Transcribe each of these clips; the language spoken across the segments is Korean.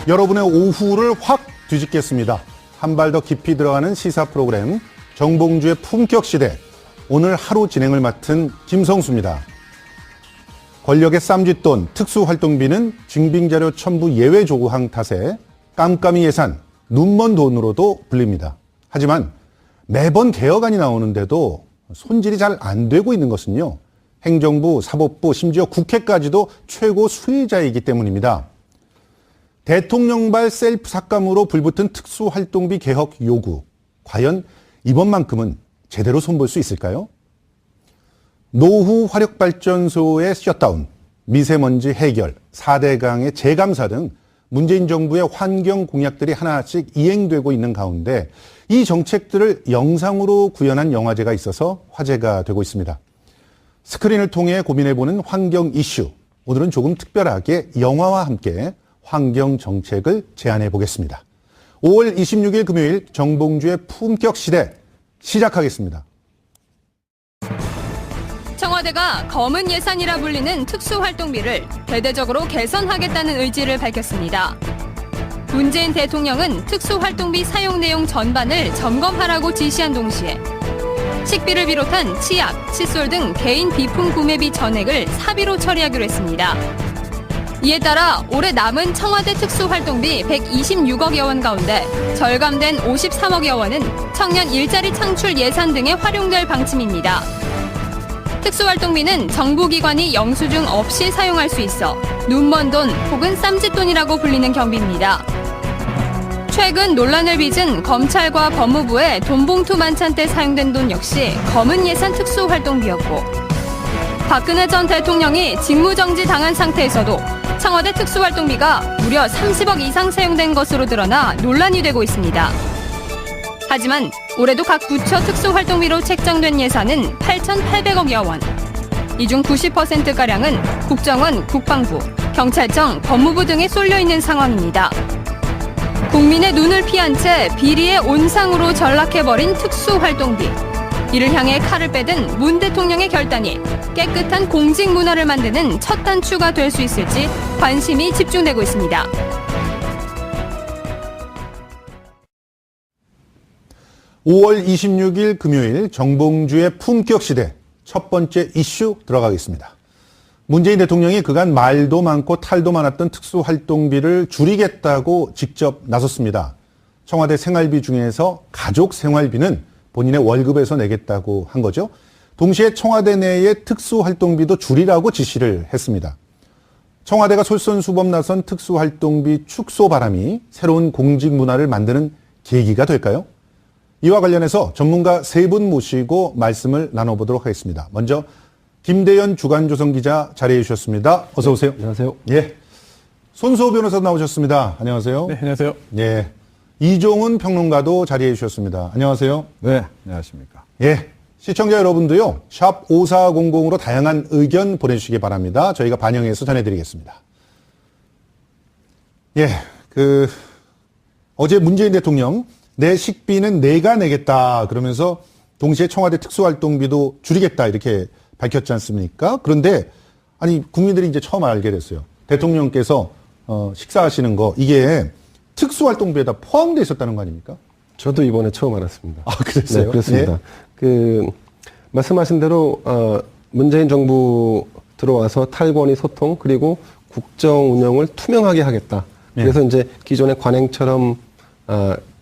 여러분의 오후를 확 뒤집겠습니다. 한 발 더 깊이 들어가는 시사 프로그램 정봉주의 품격시대. 오늘 하루 진행을 맡은 김성수입니다. 권력의 쌈짓돈, 특수활동비는 징빙자료 첨부 예외 조항 탓에 깜깜이 예산, 눈먼 돈으로도 불립니다. 하지만 매번 개혁안이 나오는데도 손질이 잘 안 되고 있는 것은요. 행정부, 사법부, 심지어 국회까지도 최고 수혜자이기 때문입니다. 대통령발 셀프 삭감으로 불붙은 특수활동비 개혁 요구. 과연 이번만큼은 제대로 손볼 수 있을까요? 노후 화력발전소의 셧다운, 미세먼지 해결, 4대강의 재감사 등 문재인 정부의 환경 공약들이 하나씩 이행되고 있는 가운데 이 정책들을 영상으로 구현한 영화제가 있어서 화제가 되고 있습니다. 스크린을 통해 고민해보는 환경 이슈. 오늘은 조금 특별하게 영화와 함께 환경 정책을 제안해 보겠습니다. 5월 26일 금요일 정봉주의 품격 시대 시작하겠습니다. 청와대가 검은 예산이라 불리는 특수활동비를 대대적으로 개선하겠다는 의지를 밝혔습니다. 문재인 대통령은 특수활동비 사용 내용 전반을 점검하라고 지시한 동시에 식비를 비롯한 치약, 칫솔 등 개인 비품 구매비 전액을 사비로 처리하기로 했습니다. 이에 따라 올해 남은 청와대 특수활동비 126억여 원 가운데 절감된 53억여 원은 청년 일자리 창출 예산 등에 활용될 방침입니다. 특수활동비는 정부기관이 영수증 없이 사용할 수 있어 눈먼 돈 혹은 쌈짓돈이라고 불리는 경비입니다. 최근 논란을 빚은 검찰과 법무부의 돈봉투 만찬 때 사용된 돈 역시 검은 예산 특수활동비였고 박근혜 전 대통령이 직무정지 당한 상태에서도 청와대 특수활동비가 무려 30억 이상 사용된 것으로 드러나 논란이 되고 있습니다. 하지만 올해도 각 부처 특수활동비로 책정된 예산은 8,800억여 원. 이 중 90%가량은 국정원, 국방부, 경찰청, 법무부 등에 쏠려 있는 상황입니다. 국민의 눈을 피한 채 비리의 온상으로 전락해버린 특수활동비. 이를 향해 칼을 빼든 문 대통령의 결단이 깨끗한 공직 문화를 만드는 첫 단추가 될 수 있을지 관심이 집중되고 있습니다. (5월 26일) 금요일 정봉주의 품격시대 첫 번째 이슈 들어가겠습니다. 문재인 대통령이 그간 말도 많고 탈도 많았던 특수활동비를 줄이겠다고 직접 나섰습니다. 청와대 생활비 중에서 가족 생활비는 본인의 월급에서 내겠다고 한 거죠. 동시에 청와대 내의 특수활동비도 줄이라고 지시를 했습니다. 청와대가 솔선수범 나선 특수활동비 축소 바람이 새로운 공직 문화를 만드는 계기가 될까요? 이와 관련해서 전문가 세 분 모시고 말씀을 나눠보도록 하겠습니다. 먼저 김대현 주간조선 기자 자리해 주셨습니다. 어서 오세요. 네, 안녕하세요. 예, 손수호 변호사 나오셨습니다. 안녕하세요. 네, 안녕하세요. 예, 이종훈 평론가도 자리해 주셨습니다. 안녕하세요. 네, 안녕하십니까. 예, 시청자 여러분도요, 샵 5400으로 다양한 의견 보내주시기 바랍니다. 저희가 반영해서 전해드리겠습니다. 예, 어제 문재인 대통령 내 식비는 내가 내겠다 그러면서 동시에 청와대 특수활동비도 줄이겠다 이렇게 밝혔지 않습니까? 그런데 아니 국민들이 이제 처음 알게 됐어요. 대통령께서 식사하시는 거 이게 특수활동비에다 포함되어 있었다는 거 아닙니까? 저도 이번에 처음 알았습니다. 아, 그랬어요? 네, 그렇습니다. 예? 말씀하신 대로 문재인 정부 들어와서 탈권위 소통 그리고 국정 운영을 투명하게 하겠다. 그래서 이제 기존의 관행처럼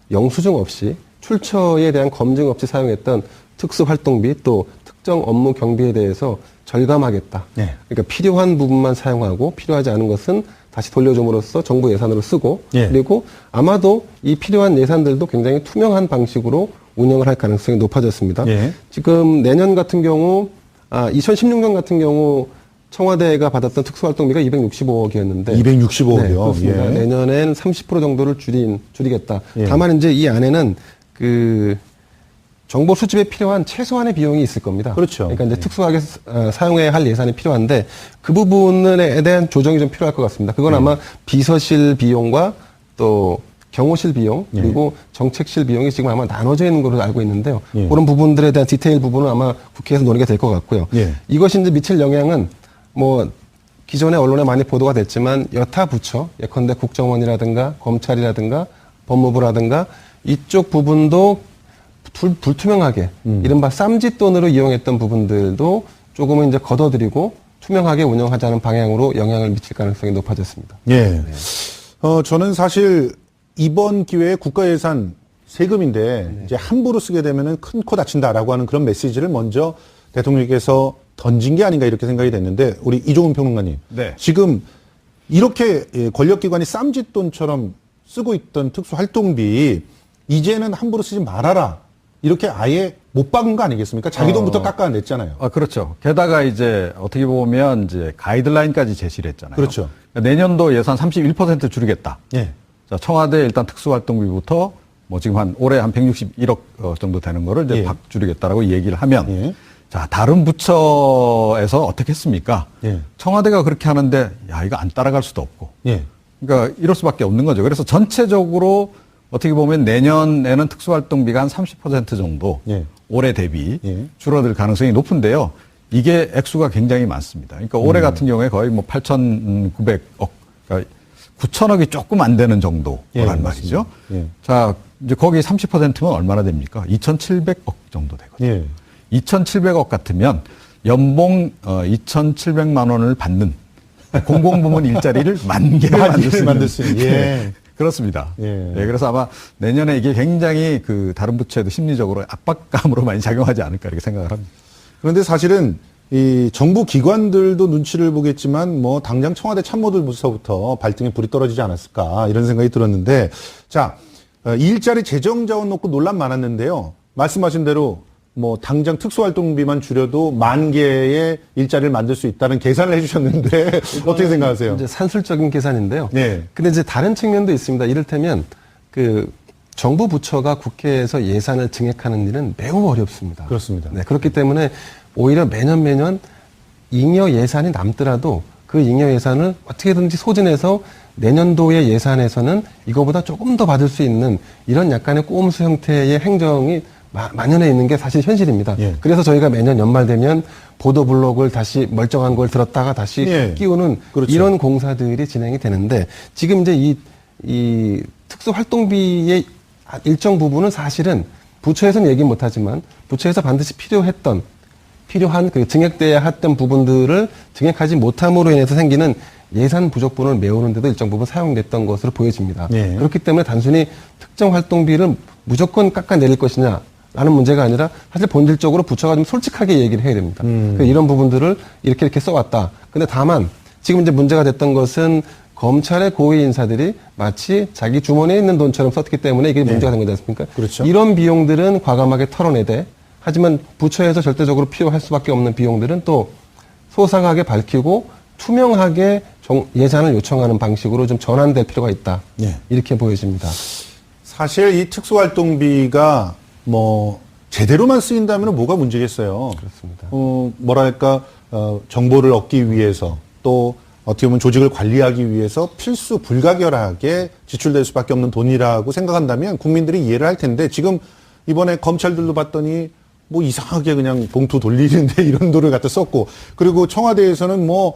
영수증 없이 출처에 대한 검증 없이 사용했던 특수활동비 또 특정 업무 경비에 대해서 절감하겠다. 네. 그러니까 필요한 부분만 사용하고 필요하지 않은 것은 다시 돌려줌으로써 정부 예산으로 쓰고 예. 그리고 아마도 이 필요한 예산들도 굉장히 투명한 방식으로 운영을 할 가능성이 높아졌습니다. 예. 지금 내년 같은 경우 2016년 같은 경우 청와대가 받았던 특수활동비가 265억이었는데 265억이요. 네, 그렇습니다. 예. 내년엔 30% 정도를 줄이겠다. 예. 다만 이제 이 안에는 정보 수집에 필요한 최소한의 비용이 있을 겁니다. 그렇죠. 그러니까 이제 특수하게 사용해야 할 예산이 필요한데 그 부분에 대한 조정이 좀 필요할 것 같습니다. 그건 아마 비서실 비용과 또 경호실 비용 그리고 정책실 비용이 지금 아마 나눠져 있는 걸로 알고 있는데요. 그런 부분들에 대한 디테일 부분은 아마 국회에서 논의가 될 것 같고요. 이것이 이제 미칠 영향은 뭐 기존에 언론에 많이 보도가 됐지만 여타 부처, 예컨대 국정원이라든가 검찰이라든가 법무부라든가 이쪽 부분도 불투명하게 이른바 쌈짓돈으로 이용했던 부분들도 조금은 이제 걷어들이고 투명하게 운영하자는 방향으로 영향을 미칠 가능성이 높아졌습니다. 예. 저는 사실 이번 기회에 국가 예산 세금인데 이제 함부로 쓰게 되면은 큰 코 다친다라고 하는 그런 메시지를 먼저 대통령께서 던진 게 아닌가 이렇게 생각이 됐는데 우리 이종훈 평론가님. 네. 지금 이렇게 권력기관이 쌈짓돈처럼 쓰고 있던 특수활동비 이제는 함부로 쓰지 말아라. 이렇게 아예 못 박은 거 아니겠습니까? 자기 돈부터 깎아냈잖아요. 그렇죠. 게다가 이제 어떻게 보면 이제 가이드라인까지 제시를 했잖아요. 그렇죠. 그러니까 내년도 예산 31% 줄이겠다. 예. 자, 청와대 일단 특수활동비부터 뭐 지금 올해 한 161억 정도 되는 거를 이제 예. 박 줄이겠다라고 얘기를 하면 예. 자, 다른 부처에서 어떻게 했습니까? 예. 청와대가 그렇게 하는데 야, 이거 안 따라갈 수도 없고. 예. 그러니까 이럴 수밖에 없는 거죠. 그래서 전체적으로 어떻게 보면 내년에는 특수활동비가 한 30% 정도 예. 올해 대비 예. 줄어들 가능성이 높은데요. 이게 액수가 굉장히 많습니다. 그러니까 올해 같은 경우에 거의 뭐 8,900억, 그러니까 9천억이 조금 안 되는 정도란 예, 말이죠. 예. 자, 이제 거기 30%면 얼마나 됩니까? 2,700억 정도 되거든요. 예. 2,700억 같으면 연봉 2,700만 원을 받는 공공부문 일자리를 만 개를 만들 수 있는. 예. 그렇습니다. 예. 네, 그래서 아마 내년에 이게 굉장히 그 다른 부처에도 심리적으로 압박감으로 많이 작용하지 않을까 이렇게 생각을 합니다. 그런데 사실은 이 정부 기관들도 눈치를 보겠지만 뭐 당장 청와대 참모들부터 발등에 불이 떨어지지 않았을까 이런 생각이 들었는데 자, 일자리 재정 자원 놓고 논란 많았는데요. 말씀하신 대로 뭐 당장 특수활동비만 줄여도 10,000개의 일자리를 만들 수 있다는 계산을 해주셨는데 어떻게 생각하세요? 이제 산술적인 계산인데요. 네. 근데 이제 다른 측면도 있습니다. 이를테면 그 정부 부처가 국회에서 예산을 증액하는 일은 매우 어렵습니다. 그렇습니다. 네, 그렇기 때문에 오히려 매년 잉여 예산이 남더라도 그 잉여 예산을 어떻게든지 소진해서 내년도의 예산에서는 이거보다 조금 더 받을 수 있는 이런 약간의 꼼수 형태의 행정이 만연해 있는 게 사실 현실입니다. 예. 그래서 저희가 매년 연말 되면 보도 블록을 다시 멀쩡한 걸 들었다가 다시 예. 끼우는 그렇죠. 이런 공사들이 진행이 되는데 지금 이제 이 특수활동비의 일정 부분은 사실은 부처에서는 얘기 못하지만 부처에서 반드시 필요한 그 증액돼야 했던 부분들을 증액하지 못함으로 인해서 생기는 예산 부족분을 메우는 데도 일정 부분 사용됐던 것으로 보여집니다. 예. 그렇기 때문에 단순히 특정 활동비를 무조건 깎아내릴 것이냐 라는 문제가 아니라 사실 본질적으로 부처가 좀 솔직하게 얘기를 해야 됩니다. 이런 부분들을 이렇게 써왔다. 근데 다만 지금 이제 문제가 됐던 것은 검찰의 고위 인사들이 마치 자기 주머니에 있는 돈처럼 썼기 때문에 이게 문제가 된 거지 않습니까? 그렇죠. 이런 비용들은 과감하게 털어내되 하지만 부처에서 절대적으로 필요할 수밖에 없는 비용들은 또 소상하게 밝히고 투명하게 예산을 요청하는 방식으로 좀 전환될 필요가 있다. 예. 이렇게 보여집니다. 사실 이 특수활동비가 뭐 제대로만 쓰인다면 뭐가 문제겠어요. 그렇습니다. 뭐랄까 정보를 얻기 위해서 또 어떻게 보면 조직을 관리하기 위해서 필수 불가결하게 지출될 수밖에 없는 돈이라고 생각한다면 국민들이 이해를 할 텐데 지금 이번에 검찰들도 봤더니 뭐 이상하게 그냥 봉투 돌리는데 이런 돈을 갖다 썼고 그리고 청와대에서는 뭐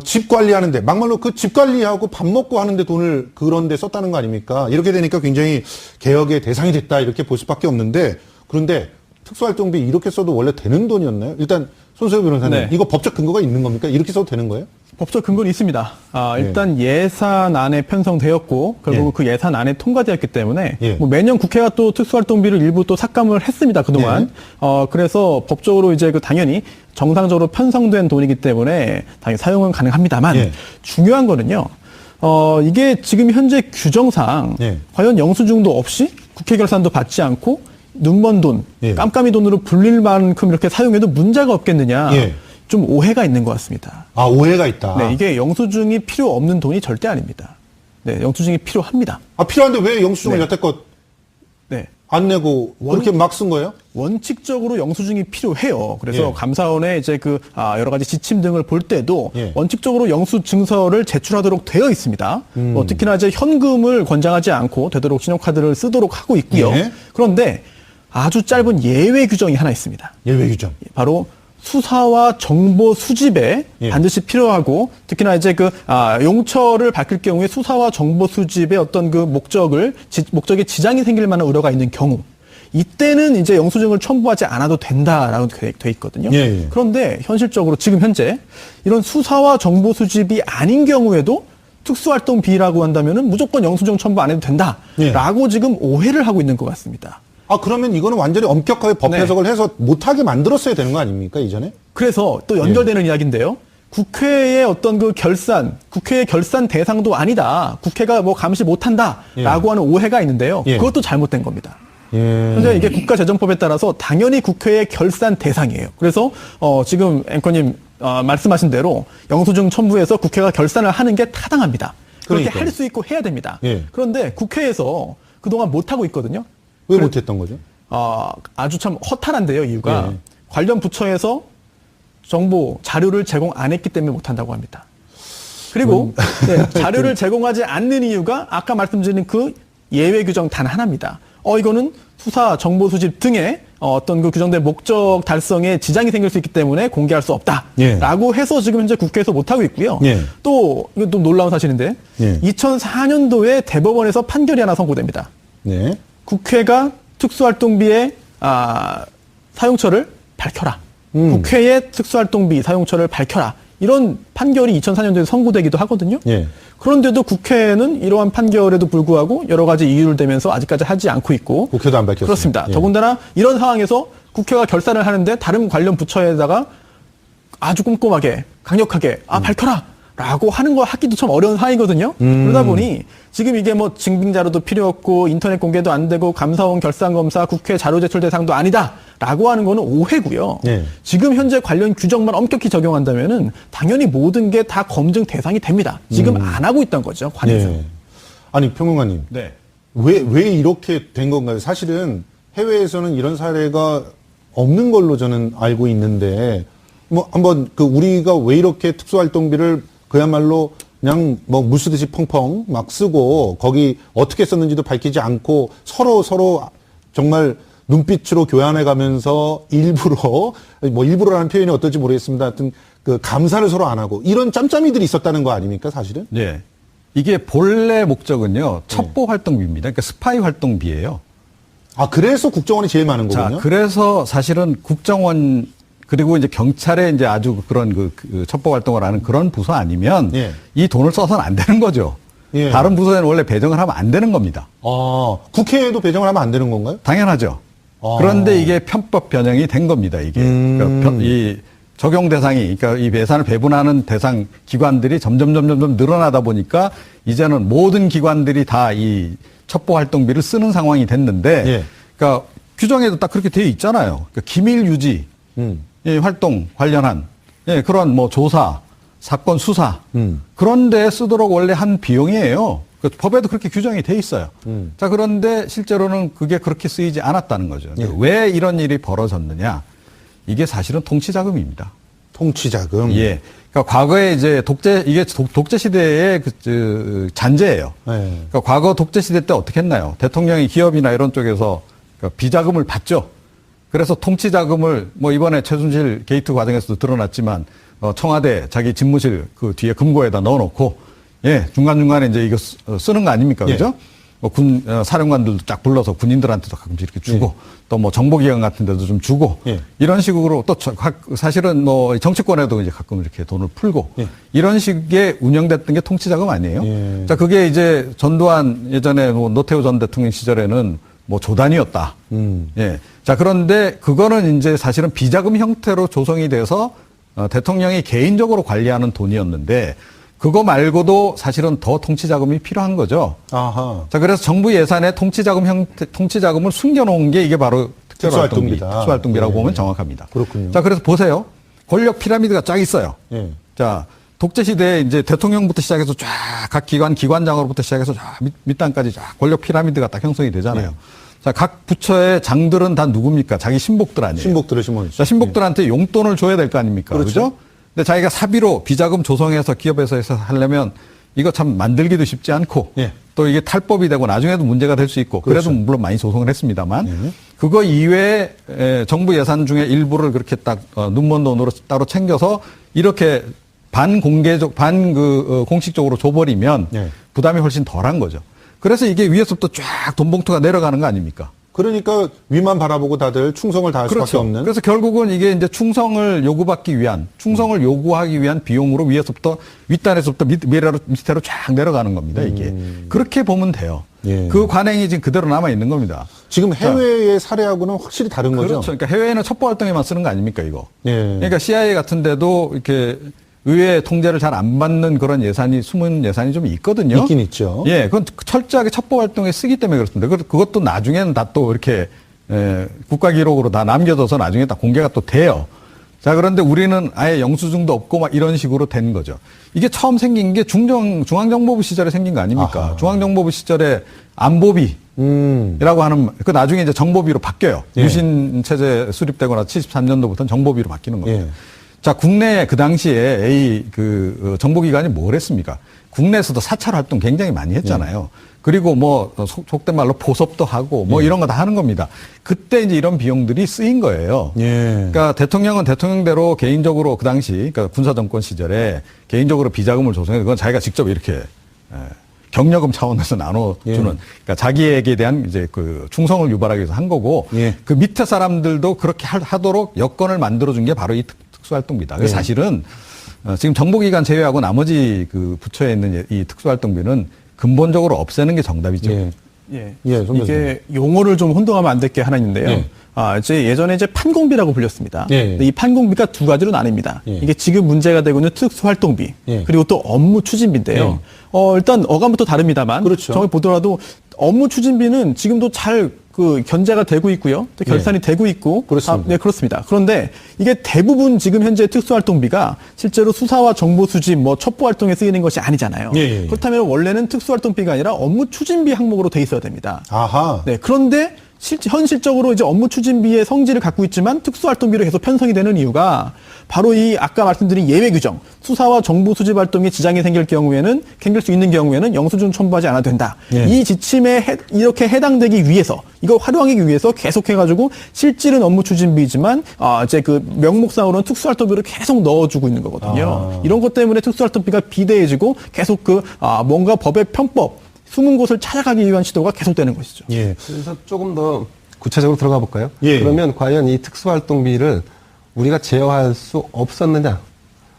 집 관리하는데 막말로 그 집 관리하고 밥 먹고 하는데 돈을 그런 데 썼다는 거 아닙니까? 이렇게 되니까 굉장히 개혁의 대상이 됐다 이렇게 볼 수밖에 없는데 그런데 특수활동비 이렇게 써도 원래 되는 돈이었나요? 일단 손수호 변호사님 네. 이거 법적 근거가 있는 겁니까? 이렇게 써도 되는 거예요? 법적 근거는 있습니다. 일단 예산안에 편성되었고 결국 예. 그 예산안에 통과되었기 때문에 예. 뭐 매년 국회가 또 특수활동비를 일부 또 삭감을 했습니다. 그동안. 그래서 법적으로 이제 그 당연히 정상적으로 편성된 돈이기 때문에 당연히 사용은 가능합니다만 예. 중요한 거는요. 이게 지금 현재 규정상 예. 과연 영수증도 없이 국회 결산도 받지 않고 눈먼 돈, 예. 깜깜이 돈으로 불릴 만큼 이렇게 사용해도 문제가 없겠느냐. 예. 좀 오해가 있는 것 같습니다. 아 오해가 있다. 네, 이게 영수증이 필요 없는 돈이 절대 아닙니다. 네, 영수증이 필요합니다. 아 필요한데 왜 영수증을 네. 여태껏 네. 안 내고 그렇게 막 쓴 거예요? 원칙적으로 영수증이 필요해요. 그래서 예. 감사원의 이제 여러 가지 지침 등을 볼 때도 예. 원칙적으로 영수증서를 제출하도록 되어 있습니다. 특히나 이제 현금을 권장하지 않고 되도록 신용카드를 쓰도록 하고 있고요. 예. 그런데 아주 짧은 예외 규정이 하나 있습니다. 예외 규정. 바로 수사와 정보 수집에 예. 반드시 필요하고 특히나 이제 용처를 밝힐 경우에 수사와 정보 수집의 어떤 그 목적에 지장이 생길 만한 우려가 있는 경우 이때는 이제 영수증을 첨부하지 않아도 된다라고 돼 있거든요. 예, 예. 그런데 현실적으로 지금 현재 이런 수사와 정보 수집이 아닌 경우에도 특수활동비라고 한다면은 무조건 영수증 첨부 안 해도 된다라고 예. 지금 오해를 하고 있는 것 같습니다. 아, 그러면 이거는 완전히 엄격하게 법 네. 해석을 해서 못하게 만들었어야 되는 거 아닙니까, 이전에? 그래서 또 연결되는 이야기인데요. 국회의 어떤 국회의 결산 대상도 아니다. 국회가 뭐 감시 못한다라고 하는 오해가 있는데요. 예. 그것도 잘못된 겁니다. 예. 현재 이게 국가재정법에 따라서 당연히 국회의 결산 대상이에요. 그래서 지금 앵커님 말씀하신 대로 영수증 첨부해서 국회가 결산을 하는 게 타당합니다. 그렇게 그러니까요. 할 수 있고 해야 됩니다. 예. 그런데 국회에서 그동안 못하고 있거든요. 왜 못했던 거죠? 아주 참 허탈한데요. 이유가 예. 관련 부처에서 정보 자료를 제공 안 했기 때문에 못한다고 합니다. 그리고 네, 자료를 제공하지 않는 이유가 아까 말씀드린 그 예외 규정 단 하나입니다. 이거는 수사, 정보 수집 등의 어떤 그 규정된 목적 달성에 지장이 생길 수 있기 때문에 공개할 수 없다라고 해서 지금 현재 국회에서 못하고 있고요. 예. 또 이건 좀 놀라운 사실인데 예. 2004년도에 대법원에서 판결이 하나 선고됩니다. 네. 국회가 특수활동비의 사용처를 밝혀라. 국회의 특수활동비 사용처를 밝혀라. 이런 판결이 2004년도에 선고되기도 하거든요. 예. 그런데도 국회는 이러한 판결에도 불구하고 여러 가지 이유를 대면서 아직까지 하지 않고 있고 국회도 안 밝혔어요. 그렇습니다. 예. 더군다나 이런 상황에서 국회가 결산을 하는데 다른 관련 부처에다가 아주 꼼꼼하게 강력하게 밝혀라 라고 하는 거 하기도 참 어려운 상황이거든요. 그러다 보니 지금 이게 뭐 증빙자료도 필요 없고 인터넷 공개도 안 되고 감사원 결산검사 국회 자료 제출 대상도 아니다 라고 하는 거는 오해고요. 예. 지금 현재 관련 규정만 엄격히 적용한다면은 당연히 모든 게 다 검증 대상이 됩니다. 지금 안 하고 있던 거죠. 관에서. 예. 아니, 평론가님. 네. 왜 이렇게 된 건가요? 사실은 해외에서는 이런 사례가 없는 걸로 저는 알고 있는데, 뭐, 한번 우리가 왜 이렇게 특수활동비를 그야말로 그냥 뭐 물 쓰듯이 펑펑 막 쓰고 거기 어떻게 썼는지도 밝히지 않고 서로 정말 눈빛으로 교환해 가면서 일부러라는 표현이 어떨지 모르겠습니다. 하여튼 그 감사를 서로 안 하고 이런 짬짬이들이 있었다는 거 아닙니까, 사실은? 네. 이게 본래 목적은요, 첩보 활동비입니다. 그러니까 스파이 활동비예요. 아, 그래서 국정원이 제일 많은 거군요. 자, 그래서 사실은 국정원 그리고 이제 경찰에 이제 아주 그런 그 첩보 활동을 하는 그런 부서 아니면 예. 이 돈을 써서는 안 되는 거죠. 예. 다른 부서에는 원래 배정을 하면 안 되는 겁니다. 국회에도 배정을 하면 안 되는 건가요? 당연하죠. 아. 그런데 이게 편법 변형이 된 겁니다. 이게 그러니까 이 적용 대상이 그러니까 이 예산을 배분하는 대상 기관들이 점점 늘어나다 보니까 이제는 모든 기관들이 다 이 첩보 활동비를 쓰는 상황이 됐는데, 예. 그러니까 규정에도 딱 그렇게 되어 있잖아요. 그러니까 기밀 유지 이 활동 관련한 그런 뭐 조사, 사건 수사 그런 데 쓰도록 원래 한 비용이에요. 그 법에도 그렇게 규정이 돼 있어요. 자, 그런데 실제로는 그게 그렇게 쓰이지 않았다는 거죠. 예. 왜 이런 일이 벌어졌느냐? 이게 사실은 통치자금입니다. 통치자금. 예. 그러니까 과거에 이제 이게 독재 시대의 잔재예요. 네. 그러니까 과거 독재 시대 때 어떻게 했나요? 대통령이 기업이나 이런 쪽에서 비자금을 받죠. 그래서 통치자금을 뭐 이번에 최순실 게이트 과정에서도 드러났지만 청와대 자기 집무실 그 뒤에 금고에다 넣어놓고 중간중간에 이제 이거 쓰는 거 아닙니까? 그죠? 뭐 사령관들도 쫙 불러서 군인들한테도 가끔씩 이렇게 주고 또 뭐 정보기관 같은 데도 좀 주고 이런 식으로 또 사실은 뭐 정치권에도 이제 가끔 이렇게 돈을 풀고 이런 식의 운영됐던 게 통치자금 아니에요? 자, 그게 이제 전두환 예전에 뭐 노태우 전 대통령 시절에는 뭐 조단이었다. 자, 그런데 그거는 이제 사실은 비자금 형태로 조성이 돼서 대통령이 개인적으로 관리하는 돈이었는데 그거 말고도 사실은 더 통치자금이 필요한 거죠. 아하. 자, 그래서 정부 예산에 통치자금을 숨겨놓은 게 이게 바로 특수활동비라고 보면 정확합니다. 그렇군요. 자, 그래서 보세요. 권력 피라미드가 쫙 있어요. 예. 자, 독재 시대에 이제 대통령부터 시작해서 쫙 각 기관장으로부터 시작해서 쫙 밑단까지 쫙 권력 피라미드가 딱 형성이 되잖아요. 자, 각 부처의 장들은 다 누굽니까? 자기 신복들 아니에요. 신복들의 신문이죠. 자, 신복들한테 용돈을 줘야 될 거 아닙니까? 그렇죠? 근데 자기가 사비로 비자금 조성해서 기업에서 해서 하려면 이거 참 만들기도 쉽지 않고 또 이게 탈법이 되고 나중에도 문제가 될 수 있고 그래도 물론 많이 조성을 했습니다만 그거 이외에 정부 예산 중에 일부를 그렇게 딱 눈먼 돈으로 따로 챙겨서 이렇게 공식적으로 줘버리면 네. 부담이 훨씬 덜한 거죠. 그래서 이게 위에서부터 쫙 돈 봉투가 내려가는 거 아닙니까? 그러니까 위만 바라보고 다들 충성을 다할 수밖에 그렇죠. 없는. 그래서 결국은 이게 이제 충성을 요구하기 위한 비용으로 위에서부터 윗단에서부터 밑으로 쫙 내려가는 겁니다. 이게 그렇게 보면 돼요. 예. 그 관행이 지금 그대로 남아 있는 겁니다. 지금 해외의 사례하고는 확실히 다른 거죠. 그렇죠. 그러니까 해외에는 첩보 활동에만 쓰는 거 아닙니까 이거? 예. 그러니까 CIA 같은데도 이렇게 의회 통제를 잘 안 받는 그런 예산이 숨은 예산이 좀 있거든요. 있긴 있죠. 예, 그건 철저하게 첩보 활동에 쓰기 때문에 그렇습니다. 그것도 나중에는 다 또 이렇게 국가 기록으로 다 남겨져서 나중에 다 공개가 또 돼요. 자, 그런데 우리는 아예 영수증도 없고 막 이런 식으로 된 거죠. 이게 처음 생긴 게 중앙정보부 시절에 생긴 거 아닙니까? 아하. 중앙정보부 시절에 안보비라고 하는 그 나중에 이제 정보비로 바뀌어요. 예. 유신 체제 수립되거나 73년도부터는 정보비로 바뀌는 겁니다. 예. 자, 국내 그 당시에 정보기관이 뭘 했습니까? 국내에서도 사찰 활동 굉장히 많이 했잖아요. 그리고 뭐 속된 말로 보섭도 하고 뭐 이런 거 다 하는 겁니다. 그때 이제 이런 비용들이 쓰인 거예요. 예. 그러니까 대통령은 대통령대로 개인적으로 그 당시 그러니까 군사정권 시절에 개인적으로 비자금을 조성해서 그건 자기가 직접 이렇게 경력금 차원에서 나눠주는 그러니까 자기에게 대한 이제 그 충성을 유발하기 위해서 한 거고 예. 그 밑에 사람들도 그렇게 하도록 여건을 만들어준 게 바로 이 특수활동비다. 그래서 사실은 지금 정보기관 제외하고 나머지 그 부처에 있는 이 특수활동비는 근본적으로 없애는 게 정답이죠. 예. 예. 예, 손 이게 용어를 좀 혼동하면 안 될 게 하나 있는데요. 예. 이제 예전에 판공비라고 불렸습니다. 예. 근데 이 판공비가 두 가지로 나뉩니다. 예. 이게 지금 문제가 되고 있는 특수활동비 예. 그리고 또 업무 추진비인데요. 일단 어감부터 다릅니다만 그렇죠. 정말 보더라도 업무 추진비는 지금도 잘 견제가 되고 있고요. 또 결산이 되고 있고. 그렇습니다. 네, 그렇습니다. 그런데 이게 대부분 지금 현재 특수활동비가 실제로 수사와 정보 수집, 첩보 활동에 쓰이는 것이 아니잖아요. 예. 그렇다면 원래는 특수활동비가 아니라 업무 추진비 항목으로 돼 있어야 됩니다. 아하. 네, 그런데 현실적으로 이제 업무 추진비의 성질을 갖고 있지만 특수활동비로 계속 편성이 되는 이유가 바로 이 아까 말씀드린 예외 규정, 수사와 정보 수집 활동에 지장이 생길 수 있는 경우에는 영수증 첨부하지 않아도 된다. 예. 이 지침에 이렇게 해당되기 위해서, 이걸 활용하기 위해서 계속해가지고 실질은 업무 추진비지만 이제 그 명목상으로는 특수활동비를 계속 넣어주고 있는 거거든요. 이런 것 때문에 특수활동비가 비대해지고 계속 뭔가 법의 편법, 숨은 곳을 찾아가기 위한 시도가 계속되는 것이죠. 예. 그래서 조금 더 구체적으로 들어가 볼까요? 예. 그러면 과연 이 특수활동비를 우리가 제어할 수 없었느냐?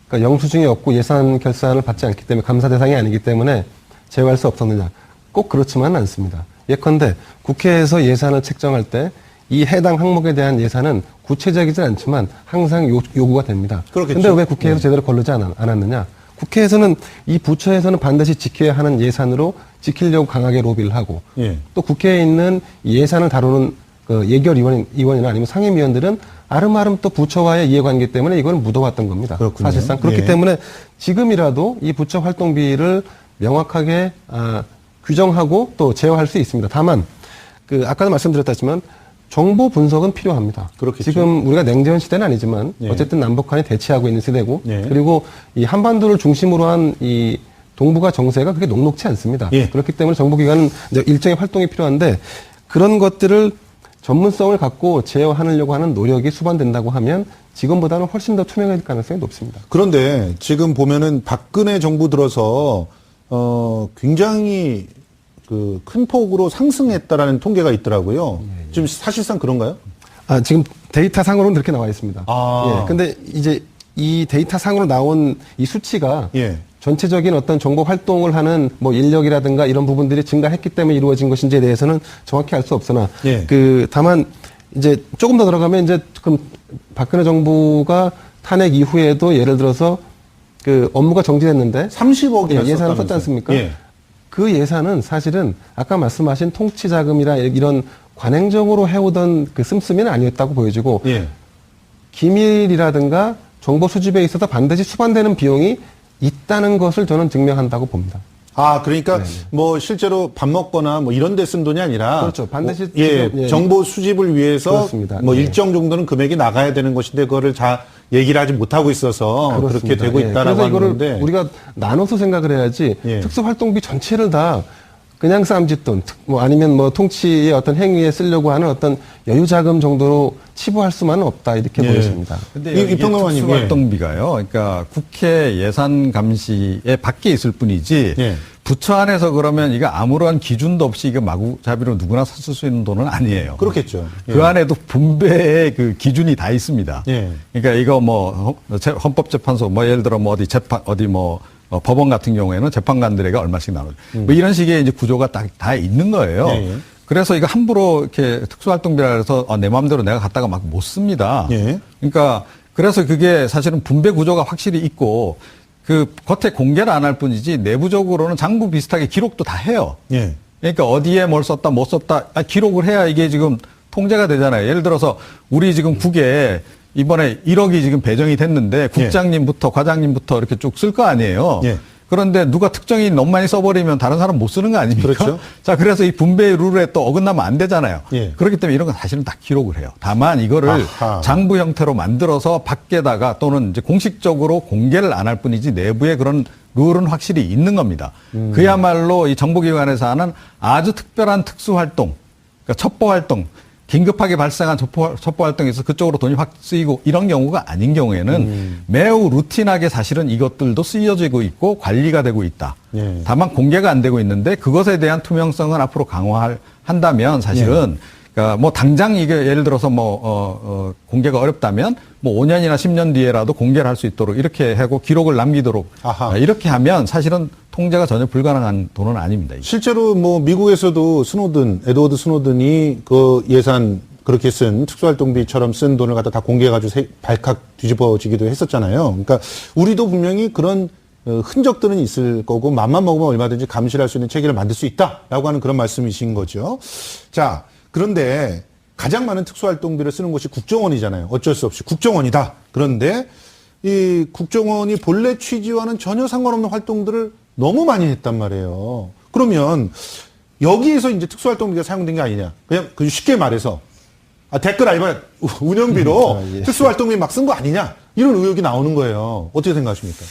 그러니까 영수증이 없고 예산 결산을 받지 않기 때문에 감사 대상이 아니기 때문에 제어할 수 없었느냐? 꼭 그렇지만은 않습니다. 예컨대 국회에서 예산을 책정할 때 이 해당 항목에 대한 예산은 구체적이진 않지만 항상 요구가 됩니다. 그렇겠죠. 그런데 왜 국회에서 제대로 거르지 않았느냐? 국회에서는 이 부처에서는 반드시 지켜야 하는 예산으로 지키려고 강하게 로비를 하고 예. 또 국회에 있는 예산을 다루는 예결위원이나 아니면 상임위원들은 아름아름 또 부처와의 이해관계 때문에 이걸 묻어왔던 겁니다. 그렇군요. 사실상 그렇기 예. 때문에 지금이라도 이 부처 활동비를 명확하게 규정하고 또 제어할 수 있습니다. 다만 아까도 말씀드렸다지만 정보 분석은 필요합니다. 그렇겠죠. 지금 우리가 냉전 시대는 아니지만 예. 어쨌든 남북한이 대치하고 있는 시대고 예. 그리고 이 한반도를 중심으로 한 이 동북아 정세가 그렇게 녹록지 않습니다. 예. 그렇기 때문에 정보기관은 이제 일정의 활동이 필요한데 그런 것들을 전문성을 갖고 제어하려고 하는 노력이 수반된다고 하면 지금보다는 훨씬 더 투명해질 가능성이 높습니다. 그런데 지금 보면은 박근혜 정부 들어서 굉장히 큰 폭으로 상승했다라는 통계가 있더라고요. 지금 사실상 그런가요? 지금 데이터 상으로는 그렇게 나와 있습니다. 아. 예. 근데 이제 이 데이터 상으로 나온 이 수치가 예. 전체적인 어떤 정보 활동을 하는 인력이라든가 이런 부분들이 증가했기 때문에 이루어진 것인지에 대해서는 정확히 알 수 없으나 예. 다만 이제 조금 더 들어가면 이제 그럼 박근혜 정부가 탄핵 이후에도 예를 들어서 업무가 정지됐는데 30억이 예산을 썼지 않습니까? 예. 그 예산은 사실은 아까 말씀하신 통치 자금이나 이런 관행적으로 해오던 씀씀이는 아니었다고 보여지고 예. 기밀이라든가 정보 수집에 있어서 반드시 수반되는 비용이 있다는 것을 저는 증명한다고 봅니다. 그러니까 실제로 밥 먹거나 이런 데 쓴 돈이 아니라 그렇죠. 반드시 정보 수집을 위해서 그렇습니다. 일정 정도는 금액이 나가야 되는 것인데 그거를 얘기를 하지 못하고 있어서 그렇습니다. 그렇게 되고 있다라고 그래서 이거를 하는데 우리가 나눠서 생각을 해야지 예. 특수활동비 전체를 다 그냥 쌈짓돈, 뭐 아니면 뭐 통치의 어떤 행위에 쓰려고 하는 어떤 여유 자금 정도로 치부할 수만은 없다 이렇게 예. 보여집니다. 근데 이 이게 평론가님, 특수활동비가요. 그러니까 국회 예산 감시에 밖에 있을 뿐이지 예. 부처 안에서 그러면 이거 아무런 기준도 없이 이거 마구잡이로 누구나 쓸 수 있는 돈은 아니에요. 그렇겠죠. 그 안에도 분배의 그 기준이 다 있습니다. 예. 그러니까 이거 뭐 헌법재판소 뭐 예를 들어 뭐 어디 뭐 법원 같은 경우에는 재판관들에게 얼마씩 나눠요. 뭐 이런 식의 이제 구조가 다 있는 거예요. 예, 예. 그래서 이거 함부로 이렇게 특수활동비라 해서 내 마음대로 내가 갖다가 막 못 씁니다. 예. 그러니까 그래서 그게 사실은 분배 구조가 확실히 있고 그 겉에 공개를 안 할 뿐이지 내부적으로는 장부 비슷하게 기록도 다 해요. 예. 그러니까 어디에 뭘 썼다 못 썼다 기록을 해야 이게 지금 통제가 되잖아요. 예를 들어서 우리 지금 국에 이번에 1억이 지금 배정이 됐는데 국장님부터 과장님부터 이렇게 쭉 쓸 거 아니에요. 예. 그런데 누가 특정인 너무 많이 써버리면 다른 사람 못 쓰는 거 아닙니까? 그렇죠. 자, 그래서 이 분배 룰에 또 어긋나면 안 되잖아요. 예. 그렇기 때문에 이런 건 사실은 다 기록을 해요. 다만 이거를 아하. 장부 형태로 만들어서 밖에다가 또는 이제 공식적으로 공개를 안 할 뿐이지 내부에 그런 룰은 확실히 있는 겁니다. 그야말로 이 정보기관에서 하는 아주 특별한 특수활동, 그러니까 첩보활동, 긴급하게 발생한 첩보활동에서 그쪽으로 돈이 확 쓰이고 이런 경우가 아닌 경우에는 매우 루틴하게 사실은 이것들도 쓰여지고 있고 관리가 되고 있다. 예. 다만 공개가 안 되고 있는데 그것에 대한 투명성은 앞으로 강화한다면 사실은 그러니까 뭐 당장 이게 예를 들어서 뭐 공개가 어렵다면 뭐 5년이나 10년 뒤에라도 공개를 할 수 있도록 이렇게 하고 기록을 남기도록 아하. 이렇게 하면 사실은 통제가 전혀 불가능한 돈은 아닙니다. 이게. 실제로 뭐 미국에서도 에드워드 스노든이 그 예산 그렇게 쓴 특수활동비처럼 쓴 돈을 갖다 다 공개해가지고 발칵 뒤집어지기도 했었잖아요. 그러니까 우리도 분명히 그런 흔적들은 있을 거고 맘만 먹으면 얼마든지 감시를 할 수 있는 체계를 만들 수 있다라고 하는 그런 말씀이신 거죠. 자, 그런데 가장 많은 특수활동비를 쓰는 곳이 국정원이잖아요. 어쩔 수 없이 국정원이다. 그런데 이 국정원이 본래 취지와는 전혀 상관없는 활동들을 너무 많이 했단 말이에요. 그러면 여기에서 이제 특수활동비가 사용된 게 아니냐. 그냥 쉽게 말해서 댓글 알바 운영비로 예. 특수활동비 막 쓴 거 아니냐. 이런 의혹이 나오는 거예요. 어떻게 생각하십니까?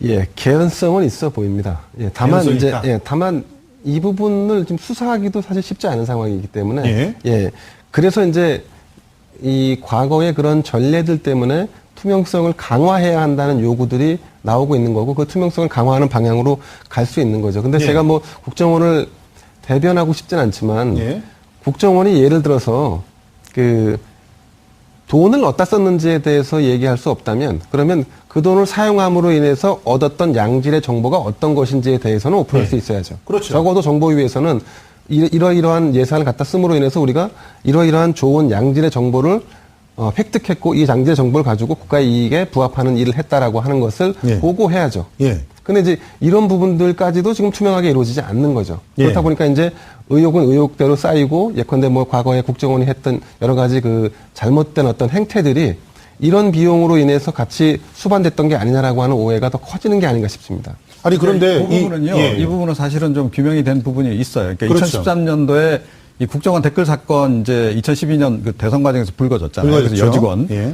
예, 개연성은 있어 보입니다. 예, 다만 개연성이 이제 있다. 다만 이 부분을 좀 수사하기도 사실 쉽지 않은 상황이기 때문에 예. 그래서 이제 이 과거의 그런 전례들 때문에 투명성을 강화해야 한다는 요구들이 나오고 있는 거고 그 투명성을 강화하는 방향으로 갈 수 있는 거죠. 근데 예. 제가 뭐 국정원을 대변하고 싶진 않지만 예. 국정원이 예를 들어서 그 돈을 어디다 썼는지에 대해서 얘기할 수 없다면 그러면 그 돈을 사용함으로 인해서 얻었던 양질의 정보가 어떤 것인지에 대해서는 오픈할 수 있어야죠. 그렇죠. 적어도 정보위에서는 이러이러한 예산을 갖다 씀으로 인해서 우리가 이러이러한 좋은 양질의 정보를 획득했고 이 양질의 정보를 가지고 국가의 이익에 부합하는 일을 했다라고 하는 것을 예. 보고해야죠. 예. 근데 이제 이런 부분들까지도 지금 투명하게 이루어지지 않는 거죠. 예. 그렇다 보니까 이제 의혹은 의혹대로 쌓이고 예컨대 뭐 과거에 국정원이 했던 여러 가지 그 잘못된 어떤 행태들이 이런 비용으로 인해서 같이 수반됐던 게 아니냐라고 하는 오해가 더 커지는 게 아닌가 싶습니다. 아니 그런데 이 부분은요. 예. 이 부분은 사실은 좀 규명이 된 부분이 있어요. 그러니까 그렇죠. 2013년도에 이 국정원 댓글 사건 이제 2012년 그 대선 과정에서 불거졌잖아요. 불거졌죠. 그래서 여직원 예.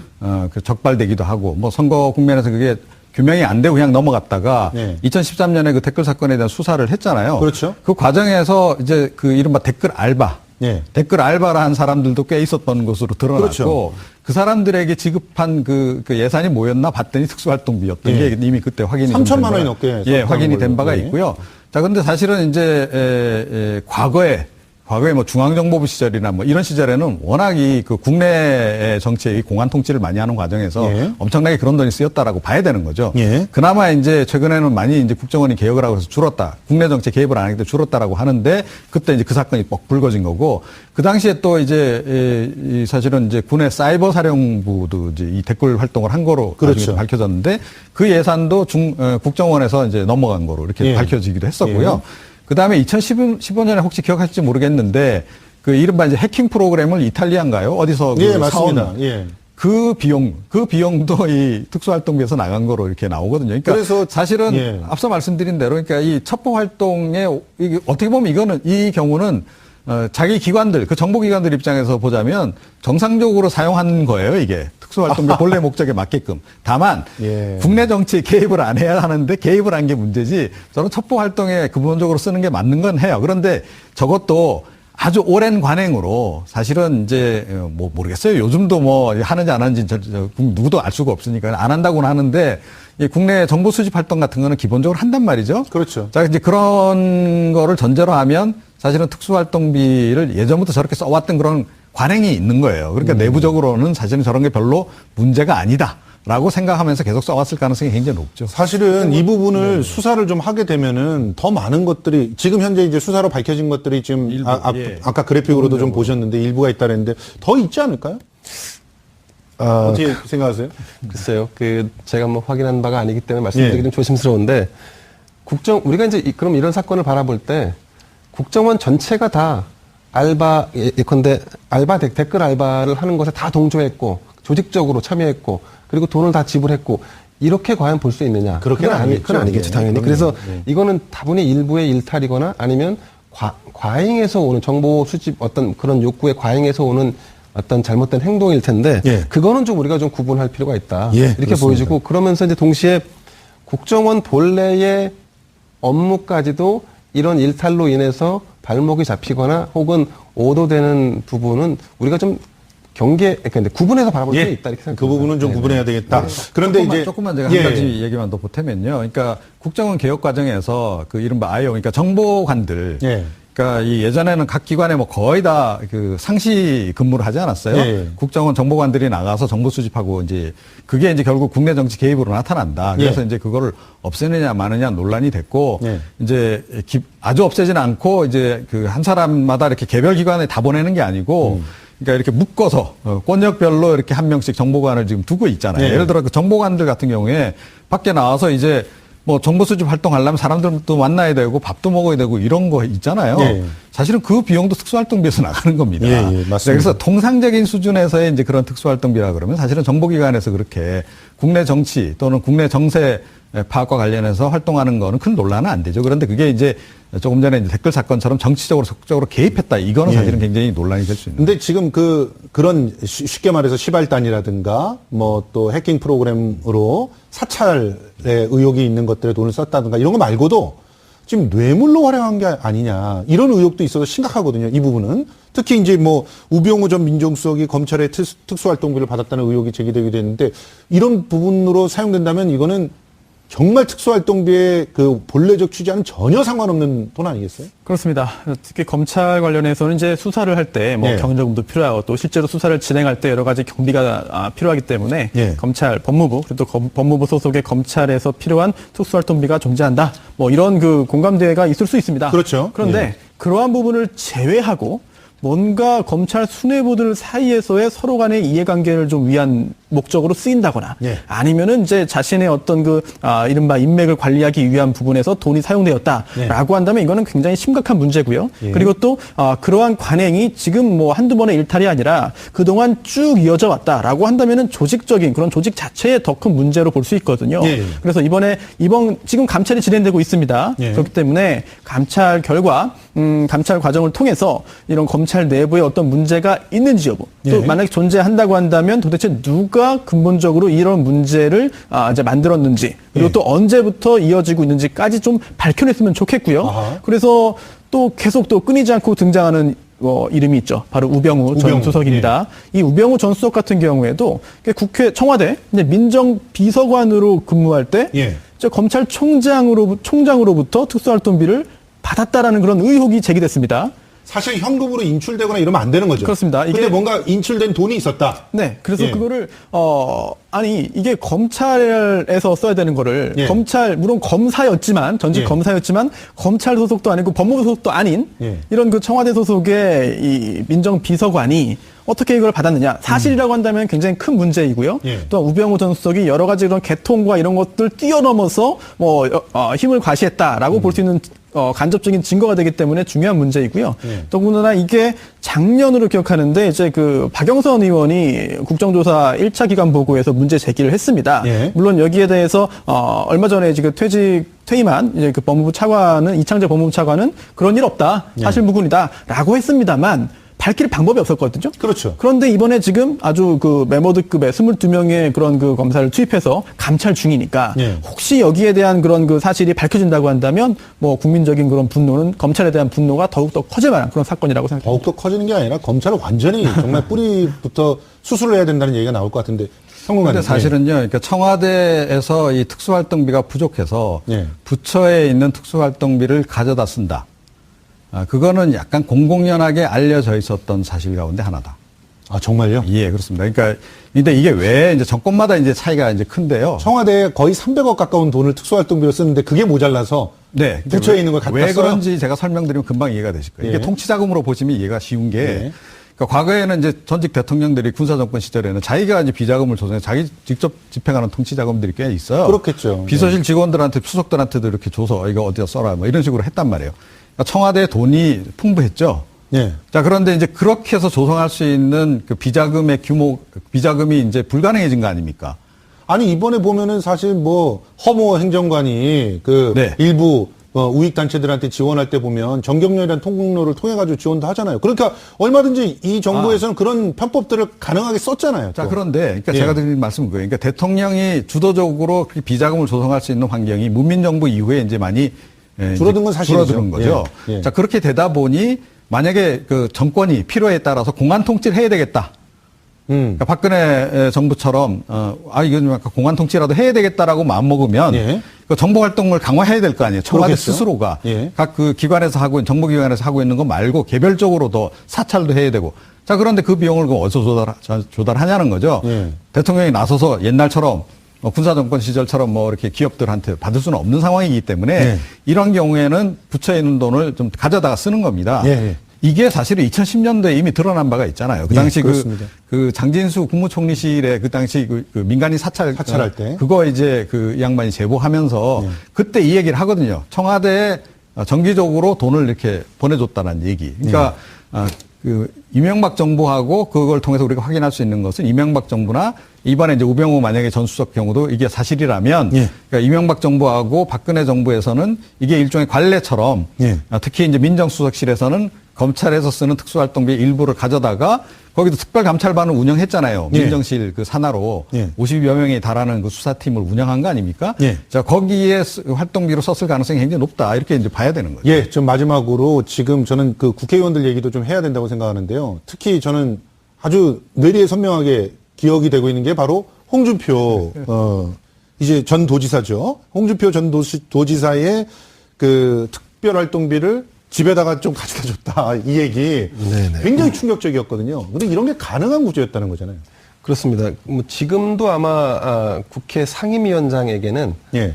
그 적발되기도 하고 뭐 선거 국면에서 그게 규명이 안 되고 그냥 넘어갔다가 네. 2013년에 그 댓글 사건에 대한 수사를 했잖아요. 그렇죠. 그 과정에서 이제 그 이른바 댓글 알바. 예. 댓글 알바를 한 사람들도 꽤 있었던 것으로 드러났고 그렇죠. 그 사람들에게 지급한 그 예산이 뭐였나 봤더니 특수활동비였던 예. 게 이미 그때 확인이 3천만 원이 넘게 예, 썼다는 확인이 된 걸로. 바가 예. 있고요. 자, 근데 사실은 이제 과거에 뭐 중앙정보부 시절이나 뭐 이런 시절에는 워낙 그 국내 정치의 공안 통치를 많이 하는 과정에서 예. 엄청나게 그런 돈이 쓰였다라고 봐야 되는 거죠. 예. 그나마 이제 최근에는 많이 이제 국정원이 개혁을 하고 해서 줄었다. 국내 정치에 개입을 안 하기 때문에 줄었다라고 하는데 그때 이제 그 사건이 뻑 불거진 거고 그 당시에 또 이제 사실은 이제 군의 사이버 사령부도 이제 이 댓글 활동을 한 거로 그렇죠. 나중에 밝혀졌는데 그 예산도 국정원에서 이제 넘어간 거로 이렇게 예. 밝혀지기도 했었고요. 그 다음에 2015년에 혹시 기억하실지 모르겠는데 그 이른바 이제 해킹 프로그램을 이탈리아인가요? 어디서 예, 그 맞습니다. 사온 예. 그 비용도 이 특수활동비에서 나간 거로 이렇게 나오거든요. 그러니까 그래서 사실은 예. 앞서 말씀드린 대로 그러니까 이 첩보 활동에 이게 어떻게 보면 이 경우는 자기 기관들, 그 정보기관들 입장에서 보자면 정상적으로 사용한 거예요, 이게. 특수활동비 본래 목적에 맞게끔. 다만, 예. 국내 정치에 개입을 안 해야 하는데 개입을 한 게 문제지, 저는 첩보활동에 근본적으로 쓰는 게 맞는 건 해요. 그런데 저것도 아주 오랜 관행으로 사실은 이제 뭐 모르겠어요. 요즘도 뭐 하는지 안 하는지 누구도 알 수가 없으니까 안 한다고는 하는데 이 국내 정보 수집 활동 같은 거는 기본적으로 한단 말이죠. 그렇죠. 자, 이제 그런 거를 전제로 하면 사실은 특수활동비를 예전부터 저렇게 써왔던 그런 관행이 있는 거예요. 그러니까 내부적으로는 사실은 저런 게 별로 문제가 아니다라고 생각하면서 계속 써왔을 가능성이 굉장히 높죠. 사실은 이 부분을 수사를 좀 하게 되면은 더 많은 것들이 지금 현재 이제 수사로 밝혀진 것들이 지금 일부, 예. 아까 그래픽으로도 좀 보셨는데 일부가 있다는데 더 있지 않을까요? 어떻게 생각하세요? 글쎄요. 제가 뭐 확인한 바가 아니기 때문에 말씀드리기 좀 조심스러운데 우리가 이제 그럼 이런 사건을 바라볼 때 국정원 전체가 다 예컨대 댓글 알바를 하는 것에 다 동조했고 조직적으로 참여했고 그리고 돈을 다 지불했고 이렇게 과연 볼 수 있느냐? 그건 아니겠죠, 당연히. 그래서 이거는 다분히 일부의 일탈이거나 아니면 과잉에서 오는 정보 수집 어떤 그런 욕구에 과잉에서 오는 어떤 잘못된 행동일 텐데 그거는 좀 우리가 좀 구분할 필요가 있다. 이렇게 그렇습니다. 보여지고 그러면서 이제 동시에 국정원 본래의 업무까지도 이런 일탈로 인해서 발목이 잡히거나 혹은 오도되는 부분은 우리가 좀 그러니까 구분해서 바라볼 필요가 있다 이렇게 생각합니다. 그 부분은 좀 구분해야 되겠다. 그런데 조금만 제가 한 가지 얘기만 더 보태면요. 그러니까 국정원 개혁 과정에서 그 이른바 아이오, 그러니까 정보관들. 그러니까 이 예전에는 각 기관에 뭐 거의 다 그 상시 근무를 하지 않았어요. 국정원 정보관들이 나가서 정보 수집하고 이제 그게 이제 결국 국내 정치 개입으로 나타난다. 그래서 이제 그거를 없애느냐 마느냐 논란이 됐고 이제 아주 없애지는 않고 이제 그 한 사람마다 이렇게 개별 기관에 다 보내는 게 아니고 그러니까 이렇게 묶어서 권역별로 이렇게 한 명씩 정보관을 지금 두고 있잖아요. 예를 들어 그 정보관들 같은 경우에 밖에 나와서 이제 뭐 정보 수집 활동하려면 사람들도 만나야 되고 밥도 먹어야 되고 이런 거 있잖아요. 사실은 그 비용도 특수활동비에서 나가는 겁니다. 맞습니다. 그래서 통상적인 수준에서의 이제 그런 특수활동비라 그러면 사실은 정보기관에서 그렇게 국내 정치 또는 국내 정세 파악과 관련해서 활동하는 거는 큰 논란은 안 되죠. 그런데 그게 이제 조금 전에 이제 댓글 사건처럼 정치적으로 적극적으로 개입했다. 이거는 사실은 굉장히 논란이 될 수 있는. 근데 지금 그런 쉽게 말해서 시발단이라든가 뭐 또 해킹 프로그램으로 사찰의 의혹이 있는 것들에 돈을 썼다든가 이런 거 말고도 지금 뇌물로 활용한 게 아니냐 이런 의혹도 있어서 심각하거든요. 이 부분은 특히 이제 뭐 우병우 전 민정수석이 검찰의 특수활동비를 받았다는 의혹이 제기되기도 했는데 이런 부분으로 사용된다면 이거는 정말 특수활동비의 그 본래적 취지와는 전혀 상관없는 돈 아니겠어요? 그렇습니다. 특히 검찰 관련해서는 이제 수사를 할 때 뭐 경정도 필요하고 또 실제로 수사를 진행할 때 여러 가지 경비가 필요하기 때문에 검찰, 법무부 그리고 또 법무부 소속의 검찰에서 필요한 특수활동비가 존재한다. 뭐 이런 그 공감대가 있을 수 있습니다. 그렇죠. 그런데 그러한 부분을 제외하고 뭔가 검찰 수뇌부들 사이에서의 서로 간의 이해관계를 좀 위한 목적으로 쓰인다거나 아니면은 이제 자신의 어떤 이른바 인맥을 관리하기 위한 부분에서 돈이 사용되었다라고 한다면 이거는 굉장히 심각한 문제고요. 그리고 또 그러한 관행이 지금 뭐 한두 번의 일탈이 아니라 그동안 쭉 이어져 왔다라고 한다면은 조직적인 그런 조직 자체의 더 큰 문제로 볼 수 있거든요. 그래서 지금 감찰이 진행되고 있습니다. 그렇기 때문에 감찰 결과 감찰 과정을 통해서 이런 검찰 내부에 어떤 문제가 있는지 여부 또 만약에 존재한다고 한다면 도대체 누가 근본적으로 이런 문제를 이제 만들었는지 그리고 또 언제부터 이어지고 있는지까지 좀 밝혀냈으면 좋겠고요. 그래서 또 계속 또 끊이지 않고 등장하는 이름이 있죠. 바로 우병우 전 수석입니다. 이 우병우 전 수석 같은 경우에도 청와대 민정비서관으로 근무할 때 검찰총장으로부터 특수활동비를 받았다라는 그런 의혹이 제기됐습니다. 사실 현금으로 인출되거나 이러면 안 되는 거죠. 그렇습니다. 근데 뭔가 인출된 돈이 있었다. 네. 그래서 그거를 이게 검찰에서 써야 되는 거를 물론 검사였지만 전직 검사였지만 검찰 소속도 아니고 법무부 소속도 아닌 이런 그 청와대 소속의 이 민정비서관이 어떻게 이걸 받았느냐. 사실이라고 한다면 굉장히 큰 문제이고요. 또한 우병우 전 수석이 여러 가지 그런 개통과 이런 것들 뛰어넘어서 힘을 과시했다라고 볼 수 있는 간접적인 증거가 되기 때문에 중요한 문제이고요. 더군다나 이게 작년으로 기억하는데 이제 그 박영선 의원이 국정조사 1차 기간 보고에서 문제 제기를 했습니다. 물론 여기에 대해서 얼마 전에 지금 퇴직 퇴임한 이제 그 법무부 차관은 이창재 법무부 차관은 그런 일 없다, 사실 무근이다라고 했습니다만 밝힐 방법이 없었거든요. 그렇죠. 그런데 이번에 지금 아주 그 메모드급의 22명의 그런 그 검사를 투입해서 감찰 중이니까 예. 혹시 여기에 대한 그런 그 사실이 밝혀진다고 한다면 뭐 국민적인 그런 분노는 검찰에 대한 분노가 더욱더 커질 만한 그런 사건이라고 생각합니다. 더욱더 커지는 게 아니라 검찰을 완전히 정말 뿌리부터 수술을 해야 된다는 얘기가 나올 것 같은데. 그런데 사실은요, 그러니까 청와대에서 이 특수활동비가 부족해서 예. 부처에 있는 특수활동비를 가져다 쓴다. 그거는 약간 공공연하게 알려져 있었던 사실 가운데 하나다. 아, 정말요? 예, 그렇습니다. 그러니까, 근데 이게 왜 이제 정권마다 이제 차이가 이제 큰데요. 청와대에 거의 300억 가까운 돈을 특수활동비로 쓰는데 그게 모자라서 네. 부처에 있는 걸 갖다 왜 써요? 그런지 제가 설명드리면 금방 이해가 되실 거예요. 예. 이게 통치자금으로 보시면 이해가 쉬운 게 예. 그러니까 과거에는 이제 전직 대통령들이 군사정권 시절에는 자기가 이제 비자금을 조성해 자기 직접 집행하는 통치자금들이 꽤 있어요. 그렇겠죠. 비서실 직원들한테 수석들한테도 이렇게 줘서 이거 어디다 써라 뭐 이런 식으로 했단 말이에요. 그러니까 청와대 돈이 풍부했죠. 예. 자, 그런데 이제 그렇게 해서 조성할 수 있는 그 비자금의 규모, 비자금이 이제 불가능해진 거 아닙니까? 아니, 이번에 보면은 사실 뭐 허모 행정관이 그 네. 일부 우익단체들한테 지원할 때 보면 정경련이라는 통로를 통해가지고 지원도 하잖아요. 그러니까 얼마든지 이 정부에서는 그런 편법들을 가능하게 썼잖아요. 자, 또. 그런데, 그러니까 예. 제가 드린 말씀은 그거예요. 그러니까 대통령이 주도적으로 비자금을 조성할 수 있는 환경이 문민정부 이후에 이제 많이 줄어든 건 사실이죠. 줄어드는 거죠. 예. 예. 자, 그렇게 되다 보니 만약에 그 정권이 필요에 따라서 공안 통치를 해야 되겠다. 그러니까 박근혜 정부처럼 이건 약간 공안 통치라도 해야 되겠다라고 마음먹으면 예. 그 정보 활동을 강화해야 될 거 아니에요. 청와대 그렇겠죠. 스스로가 예. 각 그 기관에서 정보기관에서 하고 있는 거 말고 개별적으로 더 사찰도 해야 되고. 자, 그런데 그 비용을 그럼 어디서 조달하냐는 거죠. 예. 대통령이 나서서 옛날처럼 군사정권 시절처럼 뭐 이렇게 기업들한테 받을 수는 없는 상황이기 때문에 예. 이런 경우에는 부처에 있는 돈을 좀 가져다가 쓰는 겁니다. 예. 이게 사실은 2010년도에 이미 드러난 바가 있잖아요. 그 예, 당시 그렇습니다. 그 장진수 국무총리실에 그 당시 그 민간인 사찰할 때. 그거 이제 그 양반이 제보하면서 예. 그때 이 얘기를 하거든요. 청와대에 정기적으로 돈을 이렇게 보내줬다는 얘기. 그러니까 그 이명박 정부하고 그걸 통해서 우리가 확인할 수 있는 것은 이명박 정부나 이번에 이제 우병우 만약에 전 수석 경우도 이게 사실이라면 예. 그러니까 이명박 정부하고 박근혜 정부에서는 이게 일종의 관례처럼 예. 특히 이제 민정수석실에서는 검찰에서 쓰는 특수활동비 일부를 가져다가 거기도 특별감찰반을 운영했잖아요. 예. 민정실 그 산하로 예. 50여 명에 달하는 그 수사팀을 운영한 거 아닙니까? 예. 자, 거기에 활동비로 썼을 가능성이 굉장히 높다. 이렇게 이제 봐야 되는 거죠. 예, 좀 마지막으로 지금 저는 그 국회의원들 얘기도 좀 해야 된다고 생각하는데요. 특히 저는 아주 뇌리에 선명하게 기억이 되고 있는 게 바로 홍준표, 이제 전 도지사죠. 홍준표 전 도지사의 그 특별활동비를 집에다가 좀 가져다 줬다. 이 얘기 네네. 굉장히 충격적이었거든요. 근데 이런 게 가능한 구조였다는 거잖아요. 그렇습니다. 뭐 지금도 아마 국회 상임위원장에게는 예.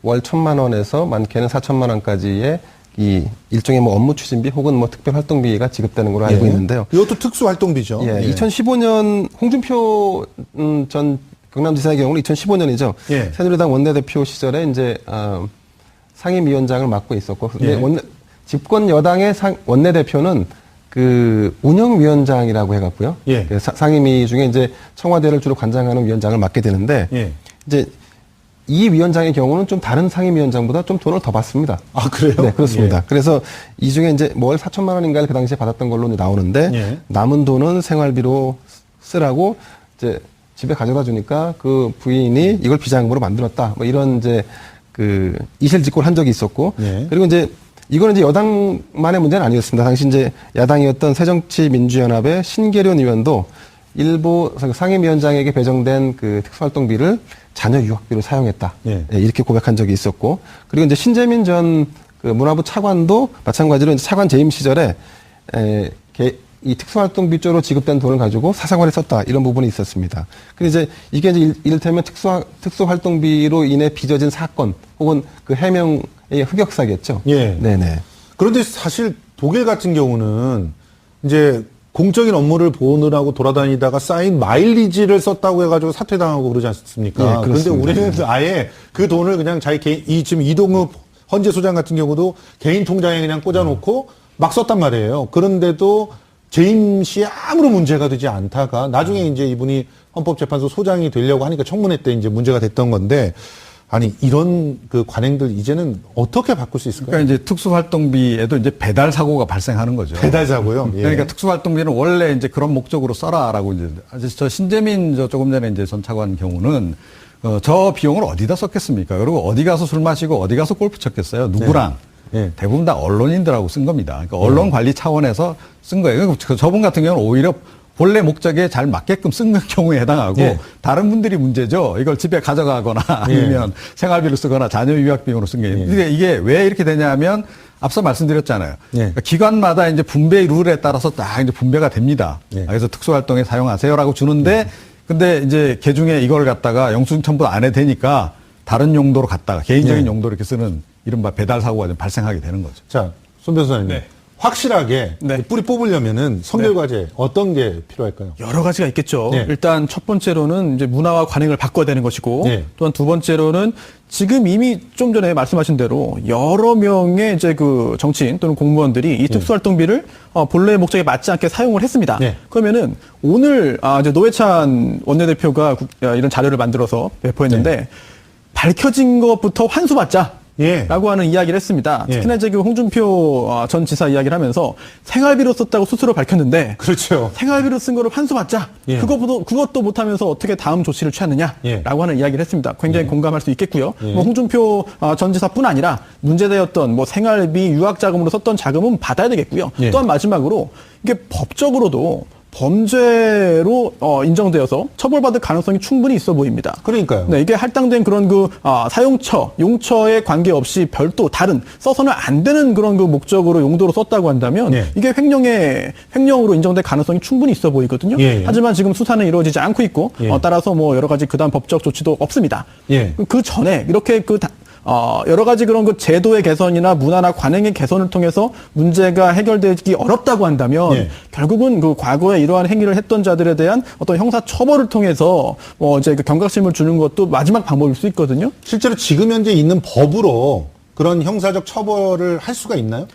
월 1,000만 원에서 많게는 4,000만 원까지의 이 일종의 뭐 업무 추진비 혹은 뭐 특별 활동비가 지급되는 걸로 알고 예. 있는데요. 이것도 특수활동비죠. 예, 2015년 홍준표 전 경남지사의 경우는 2015년이죠. 예. 새누리당 원내대표 시절에 이제 상임위원장을 맡고 있었고, 근데 예. 집권 여당의 원내대표는 그 운영위원장이라고 해갖고요. 예. 그 상임위 중에 이제 청와대를 주로 관장하는 위원장을 맡게 되는데, 예. 이제 이 위원장의 경우는 좀 다른 상임위원장보다 좀 돈을 더 받습니다. 아, 그래요? 네, 그렇습니다. 예. 그래서 이 중에 이제 월 4천만 원인가를 그 당시에 받았던 걸로 나오는데, 예. 남은 돈은 생활비로 쓰라고 이제 집에 가져다 주니까 그 부인이 이걸 비자금으로 만들었다. 뭐 이런 이제 그 이실직고를 한 적이 있었고, 예. 그리고 이제 이거는 이제 여당만의 문제는 아니었습니다. 당시 이제 야당이었던 새정치민주연합의 신계련 의원도 일부 상임위원장에게 배정된 그 특수활동비를 자녀 유학비로 사용했다. 예. 예, 이렇게 고백한 적이 있었고, 그리고 이제 신재민 전 그 문화부 차관도 마찬가지로 이제 차관 재임 시절에 이 특수활동비 쪽으로 지급된 돈을 가지고 사생활에 썼다, 이런 부분이 있었습니다. 근데 이제 이게 이제 이를테면 특수활동비로 인해 빚어진 사건 혹은 그 해명의 흑역사겠죠. 예. 네네. 그런데 사실 독일 같은 경우는 이제 공적인 업무를 보느라고 돌아다니다가 쌓인 마일리지를 썼다고 해가지고 사퇴당하고 그러지 않습니까? 예, 그런데 그렇습니다. 우리는 아예 그 돈을 그냥 자기 개인, 지금 이동욱 헌재 소장 같은 경우도 개인 통장에 그냥 꽂아놓고 막 썼단 말이에요. 그런데도 재임 시에 아무런 문제가 되지 않다가 나중에 이제 이분이 헌법재판소 소장이 되려고 하니까 청문회 때 이제 문제가 됐던 건데, 아니 이런 그 관행들 이제는 어떻게 바꿀 수 있을까요? 그러니까 이제 특수활동비에도 이제 배달 사고가 발생하는 거죠. 배달 사고요. 예. 그러니까 특수활동비는 원래 이제 그런 목적으로 써라라고 이제 저 신재민 조금 전에 이제 전 차관 경우는 저 비용을 어디다 썼겠습니까? 그리고 어디 가서 술 마시고 어디 가서 골프 쳤겠어요? 누구랑? 네. 대부분 다 언론인들하고 쓴 겁니다. 그러니까 언론 관리 차원에서 쓴 거예요. 저분 같은 경우는 오히려 본래 목적에 잘 맞게끔 쓴 경우에 해당하고 예. 다른 분들이 문제죠. 이걸 집에 가져가거나 아니면 생활비로 쓰거나 자녀 유학 비용으로 쓴 게. 근데 이게 왜 이렇게 되냐면 앞서 말씀드렸잖아요. 그러니까 기관마다 이제 분배 룰에 따라서 딱 이제 분배가 됩니다. 그래서 특수활동에 사용하세요라고 주는데 근데 이제 개중에 이걸 갖다가 영수증 첨부 안 해도 되니까 다른 용도로 갖다가 개인적인 용도로 이렇게 쓰는 이른바 배달 사고가 좀 발생하게 되는 거죠. 자, 손 변호사님. 네. 확실하게 네. 뿌리 뽑으려면은 선별과제 어떤 게 필요할까요? 여러 가지가 있겠죠. 네. 일단 첫 번째로는 이제 문화와 관행을 바꿔야 되는 것이고, 네. 또한 두 번째로는 지금 이미 좀 전에 말씀하신 대로 여러 명의 이제 그 정치인 또는 공무원들이 이 특수활동비를 본래 목적에 맞지 않게 사용을 했습니다. 네. 그러면은 오늘 이제 노회찬 원내대표가 이런 자료를 만들어서 배포했는데 밝혀진 것부터 환수받자. 예. 라고 하는 이야기를 했습니다. 예. 특히나 이제 그 홍준표 전 지사 이야기를 하면서 생활비로 썼다고 스스로 밝혔는데 그렇죠. 생활비로 쓴 거를 환수받자. 예. 그것도 못하면서 어떻게 다음 조치를 취하느냐라고 예. 하는 이야기를 했습니다. 굉장히 공감할 수 있겠고요. 뭐 홍준표 전 지사뿐 아니라 문제되었던 뭐 생활비, 유학자금으로 썼던 자금은 받아야 되겠고요. 예. 또한 마지막으로 이게 법적으로도 범죄로 인정되어서 처벌받을 가능성이 충분히 있어 보입니다. 그러니까요. 네, 이게 할당된 그런 그 사용처, 용처에 관계없이 별도 다른 써서는 안 되는 그런 그 목적으로 용도로 썼다고 한다면 예. 이게 횡령으로 인정될 가능성이 충분히 있어 보이거든요. 예, 예. 하지만 지금 수사는 이루어지지 않고 있고 예. 따라서 뭐 여러 가지 그다음 법적 조치도 없습니다. 예. 그 전에 이렇게 여러 가지 그런 그 제도의 개선이나 문화나 관행의 개선을 통해서 문제가 해결되기 어렵다고 한다면 예. 결국은 그 과거에 이러한 행위를 했던 자들에 대한 어떤 형사 처벌을 통해서 이제 그 경각심을 주는 것도 마지막 방법일 수 있거든요. 실제로 지금 현재 있는 법으로 그런 형사적 처벌을 할 수가 있나요?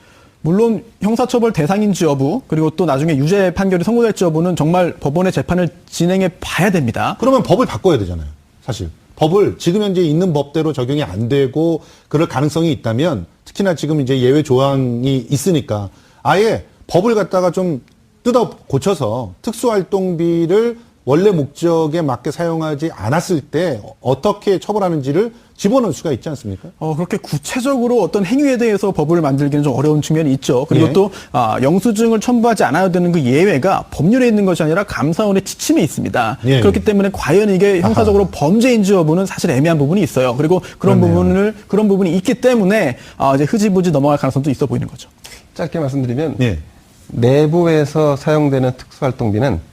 물론 형사처벌 대상인지 여부 그리고 또 나중에 유죄 판결이 선고될지 여부는 정말 법원의 재판을 진행해 봐야 됩니다. 그러면 법을 바꿔야 되잖아요. 사실. 법을 지금 현재 있는 법대로 적용이 안 되고 그럴 가능성이 있다면 특히나 지금 이제 예외 조항이 있으니까 아예 법을 갖다가 좀 뜯어 고쳐서 특수활동비를 원래 목적에 맞게 사용하지 않았을 때 어떻게 처벌하는지를 집어넣을 수가 있지 않습니까? 그렇게 구체적으로 어떤 행위에 대해서 법을 만들기는 좀 어려운 측면이 있죠. 그리고 예. 또 영수증을 첨부하지 않아야 되는 그 예외가 법률에 있는 것이 아니라 감사원의 지침에 있습니다. 예, 그렇기 예. 때문에 과연 이게 형사적으로 범죄인지 여부는 사실 애매한 부분이 있어요. 그리고 그런 부분이 있기 때문에 이제 흐지부지 넘어갈 가능성도 있어 보이는 거죠. 짧게 말씀드리면 예. 내부에서 사용되는 특수활동비는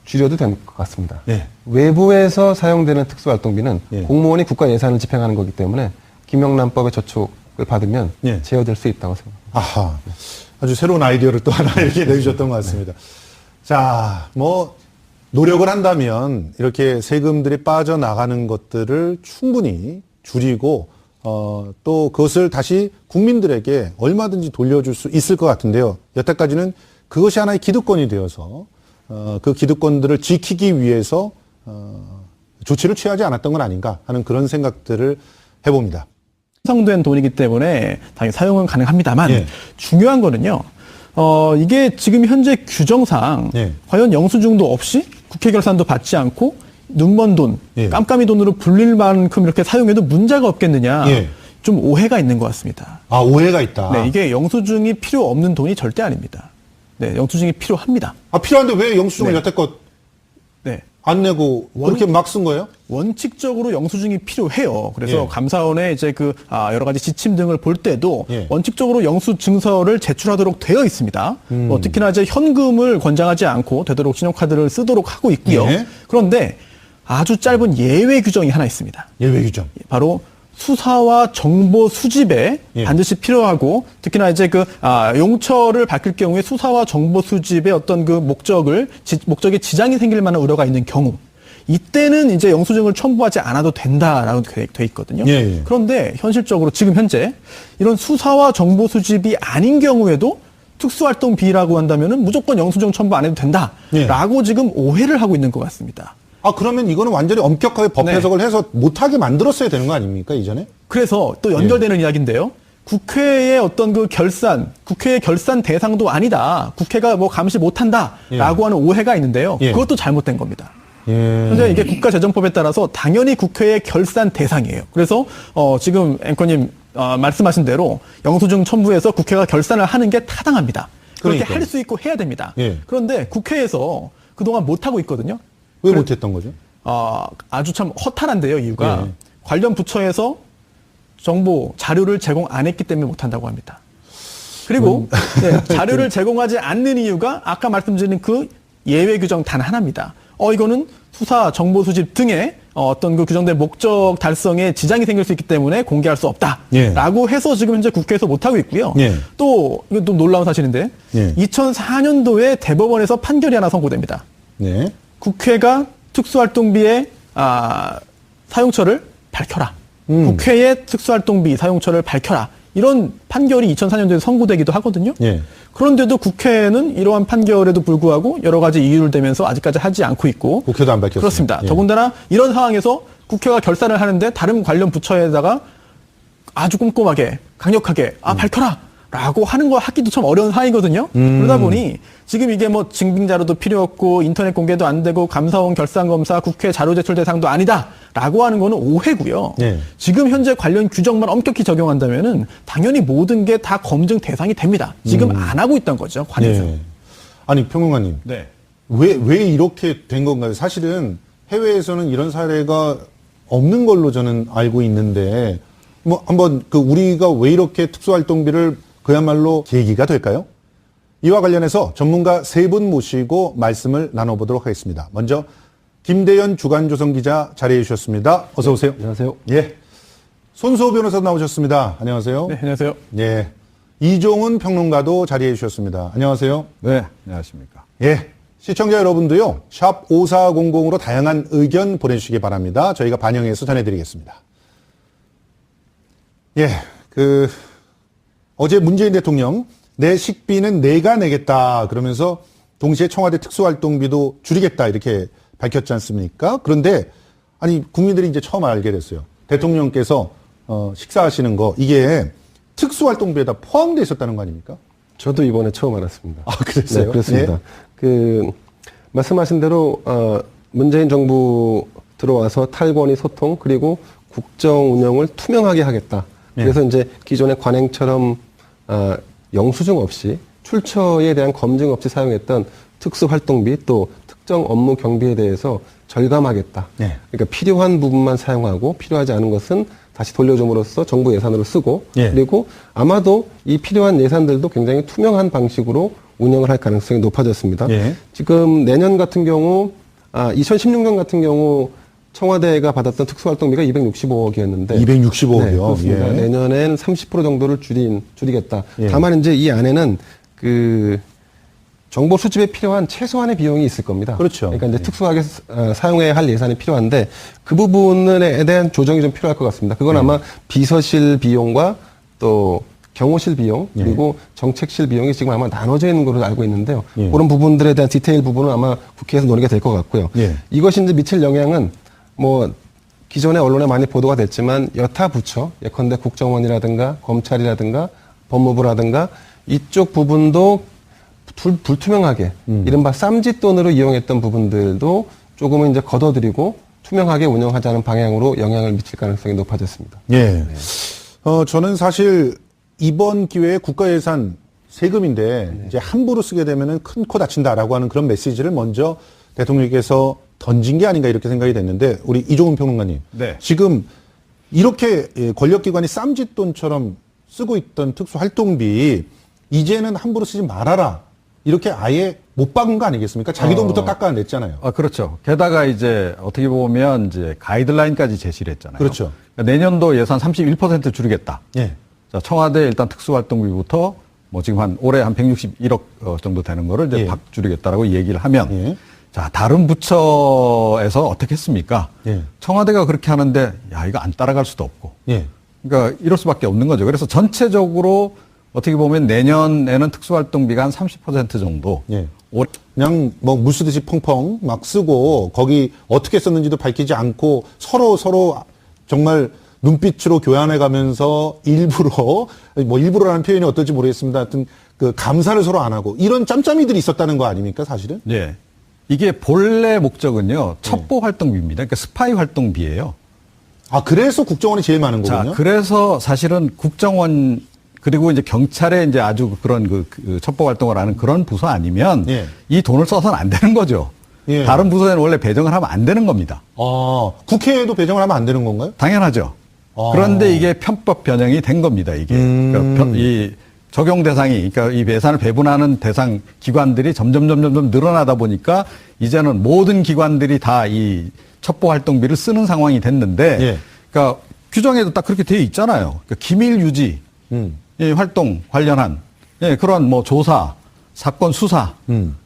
줄여도 될 것 같습니다. 예. 외부에서 사용되는 특수활동비는 예. 공무원이 국가 예산을 집행하는 거기 때문에 김영란법의 저촉을 받으면 예. 제어될 수 있다고 생각합니다. 아하. 아주 새로운 아이디어를 또 하나 이렇게 내주셨던 것 같습니다. 자, 뭐, 노력을 한다면 이렇게 세금들이 빠져나가는 것들을 충분히 줄이고, 또 그것을 다시 국민들에게 얼마든지 돌려줄 수 있을 것 같은데요. 여태까지는 그것이 하나의 기득권이 되어서, 그 기득권들을 지키기 위해서, 조치를 취하지 않았던 건 아닌가 하는 그런 생각들을 해봅니다. 형성된 돈이기 때문에 당연히 사용은 가능합니다만 예. 중요한 거는요. 이게 지금 현재 규정상 예. 과연 영수증도 없이 국회 결산도 받지 않고 눈먼 돈, 예. 깜깜이 돈으로 불릴 만큼 이렇게 사용해도 문제가 없겠느냐. 예. 좀 오해가 있는 것 같습니다. 아, 오해가 있다. 네, 이게 영수증이 필요 없는 돈이 절대 아닙니다. 네, 영수증이 필요합니다. 아, 필요한데 왜 영수증을 네. 여태껏 네. 안 내고 그렇게 막 쓴 거예요? 원칙적으로 영수증이 필요해요. 그래서 예. 감사원의 이제 여러 가지 지침 등을 볼 때도 예. 원칙적으로 영수증서를 제출하도록 되어 있습니다. 특히나 이제 현금을 권장하지 않고 되도록 신용카드를 쓰도록 하고 있고요. 예. 그런데 아주 짧은 예외 규정이 하나 있습니다. 예외 규정. 바로 수사와 정보 수집에 예. 반드시 필요하고 특히나 이제 용처를 밝힐 경우에 수사와 정보 수집의 어떤 그 목적에 지장이 생길 만한 우려가 있는 경우 이때는 이제 영수증을 첨부하지 않아도 된다라고 돼 있거든요. 예, 예. 그런데 현실적으로 지금 현재 이런 수사와 정보 수집이 아닌 경우에도 특수활동비라고 한다면은 무조건 영수증 첨부 안 해도 된다라고 예. 지금 오해를 하고 있는 것 같습니다. 그러면 이거는 완전히 엄격하게 법 네. 해석을 해서 못하게 만들었어야 되는 거 아닙니까, 이전에? 그래서 또 연결되는 이야기인데요. 국회의 어떤 그 결산, 국회의 결산 대상도 아니다. 국회가 뭐 감시 못한다라고 하는 오해가 있는데요. 예. 그것도 잘못된 겁니다. 예. 현재 이게 국가재정법에 따라서 당연히 국회의 결산 대상이에요. 그래서 지금 앵커님 말씀하신 대로 영수증 첨부해서 국회가 결산을 하는 게 타당합니다. 그렇게 그러니까요. 할 수 있고 해야 됩니다. 예. 그런데 국회에서 그동안 못하고 있거든요. 왜 못했던 거죠? 아주 참 허탈한데요, 이유가. 예. 관련 부처에서 정보, 자료를 제공 안 했기 때문에 못한다고 합니다. 그리고 자료를 제공하지 않는 이유가 아까 말씀드린 그 예외 규정 단 하나입니다. 이거는 수사, 정보 수집 등의 어떤 그 규정된 목적 달성에 지장이 생길 수 있기 때문에 공개할 수 없다라고 해서 지금 현재 국회에서 못하고 있고요. 예. 또 이건 좀 놀라운 사실인데 예. 2004년도에 대법원에서 판결이 하나 선고됩니다. 네. 국회가 특수활동비의 사용처를 밝혀라. 국회의 특수활동비 사용처를 밝혀라. 이런 판결이 2004년도에 선고되기도 하거든요. 예. 그런데도 국회는 이러한 판결에도 불구하고 여러 가지 이유를 대면서 아직까지 하지 않고 있고 국회도 안 밝혔습니다. 그렇습니다. 예. 더군다나 이런 상황에서 국회가 결산을 하는데 다른 관련 부처에다가 아주 꼼꼼하게 강력하게 밝혀라 라고 하는 거 하기도 참 어려운 상황이거든요. 그러다 보니 지금 이게 뭐 증빙 자료도 필요 없고 인터넷 공개도 안 되고 감사원 결산 검사 국회 자료 제출 대상도 아니다 라고 하는 거는 오해고요. 예. 지금 현재 관련 규정만 엄격히 적용한다면은 당연히 모든 게 다 검증 대상이 됩니다. 지금 안 하고 있던 거죠, 관에서. 예. 아니, 평론가님. 네. 왜 이렇게 된 건가요? 사실은 해외에서는 이런 사례가 없는 걸로 저는 알고 있는데, 뭐, 한번 우리가 왜 이렇게 특수활동비를 그야말로 계기가 될까요? 이와 관련해서 전문가 세 분 모시고 말씀을 나눠보도록 하겠습니다. 먼저, 김대현 주간조선 기자 자리해 주셨습니다. 어서 오세요. 안녕하세요. 예. 손수호 변호사 나오셨습니다. 안녕하세요. 네, 안녕하세요. 예. 이종훈 평론가도 자리해 주셨습니다. 안녕하세요. 네, 안녕하십니까. 예. 시청자 여러분도요, 샵 5400으로 다양한 의견 보내주시기 바랍니다. 저희가 반영해서 전해드리겠습니다. 예. 어제 문재인 대통령, 내 식비는 내가 내겠다. 그러면서 동시에 청와대 특수활동비도 줄이겠다. 이렇게 밝혔지 않습니까? 그런데, 아니, 국민들이 이제 처음 알게 됐어요. 대통령께서, 식사하시는 거, 이게 특수활동비에다 포함되어 있었다는 거 아닙니까? 저도 이번에 처음 알았습니다. 그랬어요? 네, 그렇습니다. 말씀하신 대로 문재인 정부 들어와서 탈권위 소통 그리고 국정 운영을 투명하게 하겠다. 그래서 이제 기존의 관행처럼 영수증 없이 출처에 대한 검증 없이 사용했던 특수활동비 또 특정 업무 경비에 대해서 절감하겠다. 네. 그러니까 필요한 부분만 사용하고 필요하지 않은 것은 다시 돌려줌으로써 정부 예산으로 쓰고 예. 그리고 아마도 이 필요한 예산들도 굉장히 투명한 방식으로 운영을 할 가능성이 높아졌습니다. 예. 지금 내년 같은 경우 2016년 같은 경우 청와대가 받았던 특수활동비가 265억이었는데 265억이요. 네, 그렇습니다. 예. 내년엔 30% 정도를 줄이겠다. 예. 다만 이제 이 안에는 정보 수집에 필요한 최소한의 비용이 있을 겁니다. 그렇죠. 그러니까 이제 특수하게 사용해야 할 예산이 필요한데 그 부분에 대한 조정이 좀 필요할 것 같습니다. 그건 아마 비서실 비용과 또 경호실 비용 그리고 정책실 비용이 지금 아마 나눠져 있는 걸로 알고 있는데요. 예. 그런 부분들에 대한 디테일 부분은 아마 국회에서 논의가 될 것 같고요. 예. 이것이 이제 미칠 영향은 뭐 기존에 언론에 많이 보도가 됐지만 여타 부처 예컨대 국정원이라든가 검찰이라든가 법무부라든가 이쪽 부분도 불투명하게 이른바 쌈짓돈으로 이용했던 부분들도 조금은 이제 걷어들이고 투명하게 운영하자는 방향으로 영향을 미칠 가능성이 높아졌습니다. 예. 저는 사실 이번 기회에 국가예산 세금인데 이제 함부로 쓰게 되면은 큰 코 다친다라고 하는 그런 메시지를 먼저 대통령께서 던진 게 아닌가 이렇게 생각이 됐는데 우리 이종훈 평론가님. 네. 지금 이렇게 권력기관이 쌈짓돈처럼 쓰고 있던 특수활동비 이제는 함부로 쓰지 말아라. 이렇게 아예 못 박은 거 아니겠습니까? 자기 돈부터 깎아냈잖아요. 그렇죠. 게다가 이제 어떻게 보면 이제 가이드라인까지 제시를 했잖아요. 그렇죠. 그러니까 내년도 예산 31% 줄이겠다. 예. 자, 청와대 일단 특수활동비부터 뭐 지금 올해 한 161억 정도 되는 거를 이제 예. 박 줄이겠다라고 얘기를 하면 예. 자, 다른 부처에서 어떻게 했습니까? 예. 청와대가 그렇게 하는데 야, 이거 안 따라갈 수도 없고. 예. 그러니까 이럴 수밖에 없는 거죠. 그래서 전체적으로 어떻게 보면 내년에는 특수활동비가 한 30% 정도 예. 그냥 뭐 물 쓰듯이 펑펑 막 쓰고 거기 어떻게 썼는지도 밝히지 않고 서로 정말 눈빛으로 교환해 가면서 일부러라는 표현이 어떨지 모르겠습니다. 하여튼 그 감사를 서로 안 하고 이런 짬짬이들이 있었다는 거 아닙니까, 사실은? 네. 이게 본래 목적은요, 첩보 활동비입니다. 그러니까 스파이 활동비예요. 아, 그래서 국정원이 제일 많은 거군요. 자, 그래서 사실은 국정원 그리고 이제 경찰에 이제 아주 그런 그 첩보 활동을 하는 그런 부서 아니면 예. 이 돈을 써서는 안 되는 거죠. 예. 다른 부서에는 원래 배정을 하면 안 되는 겁니다. 아, 국회에도 배정을 하면 안 되는 건가요? 당연하죠. 아. 그런데 이게 편법 변형이 된 겁니다. 이게 그러니까 이 적용 대상이 그러니까 이 예산을 배분하는 대상 기관들이 점점 늘어나다 보니까 이제는 모든 기관들이 다 이 첩보 활동비를 쓰는 상황이 됐는데, 예. 그러니까 규정에도 딱 그렇게 되어 있잖아요. 그러니까 기밀 유지 이 활동 관련한 그런 뭐 조사, 사건 수사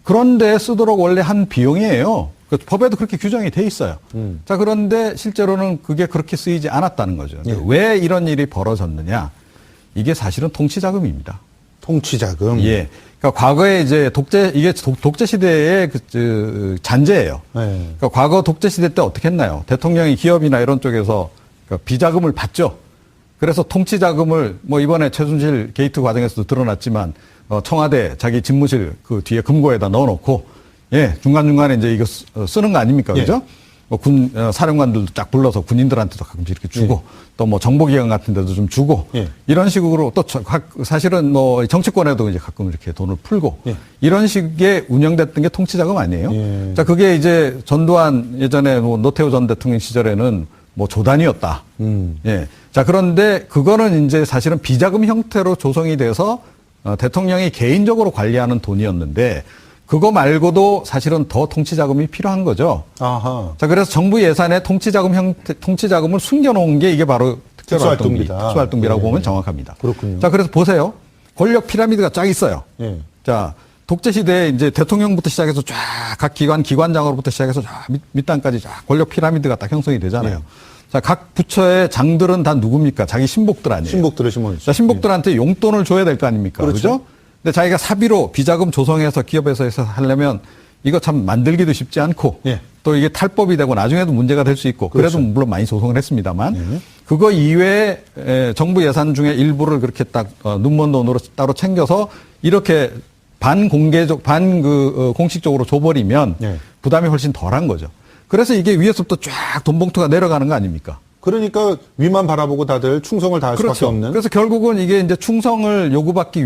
그런 데 쓰도록 원래 한 비용이에요. 그 법에도 그렇게 규정이 돼 있어요. 자, 그런데 실제로는 그게 그렇게 쓰이지 않았다는 거죠. 예. 왜 이런 일이 벌어졌느냐? 이게 사실은 통치자금입니다. 통치자금. 예. 그러니까 과거에 이제 이게 독재 시대의 잔재예요. 네. 그러니까 과거 독재 시대 때 어떻게 했나요? 대통령이 기업이나 이런 쪽에서 비자금을 받죠. 그래서 통치자금을 뭐 이번에 최순실 게이트 과정에서도 드러났지만 청와대 자기 집무실 그 뒤에 금고에다 넣어놓고 중간중간에 이제 이거 쓰는 거 아닙니까? 예. 그죠? 뭐 사령관들도 쫙 불러서 군인들한테도 가끔씩 이렇게 주고 또 뭐 정보기관 같은 데도 좀 주고 이런 식으로 또 사실은 뭐 정치권에도 이제 가끔 이렇게 돈을 풀고 이런 식의 운영됐던 게 통치자금 아니에요? 자, 그게 이제 전두환 예전에 뭐 노태우 전 대통령 시절에는 뭐 조단이었다. 자, 그런데 그거는 이제 사실은 비자금 형태로 조성이 돼서 대통령이 개인적으로 관리하는 돈이었는데 그거 말고도 사실은 더 통치자금이 필요한 거죠. 아하. 자, 그래서 정부 예산에 통치자금을 숨겨놓은 게 이게 바로 특수활동비다. 특수활동비라고 예. 보면 정확합니다. 그렇군요. 자, 그래서 보세요. 권력 피라미드가 쫙 있어요. 예. 자, 독재 시대에 이제 대통령부터 시작해서 쫙 각 기관장으로부터 시작해서 쫙 밑단까지 쫙 권력 피라미드가 딱 형성이 되잖아요. 자, 각 부처의 장들은 다 누굽니까? 자기 신복들 아니에요. 신복들의 신문. 자, 신복들한테 용돈을 줘야 될 거 아닙니까? 그렇죠. 그죠? 근데 자기가 사비로 비자금 조성해서 기업에서 해서 하려면 이거 참 만들기도 쉽지 않고 예. 또 이게 탈법이 되고 나중에도 문제가 될 수 있고 그래도 그렇죠. 물론 많이 조성을 했습니다만 그거 이외에 정부 예산 중에 일부를 그렇게 딱 눈먼 돈으로 따로 챙겨서 이렇게 공식적으로 줘버리면 예. 부담이 훨씬 덜한 거죠. 그래서 이게 위에서부터 쫙 돈봉투가 내려가는 거 아닙니까? 그러니까 위만 바라보고 다들 충성을 다할 수밖에 없는. 그래서 결국은 이게 이제 충성을 요구하기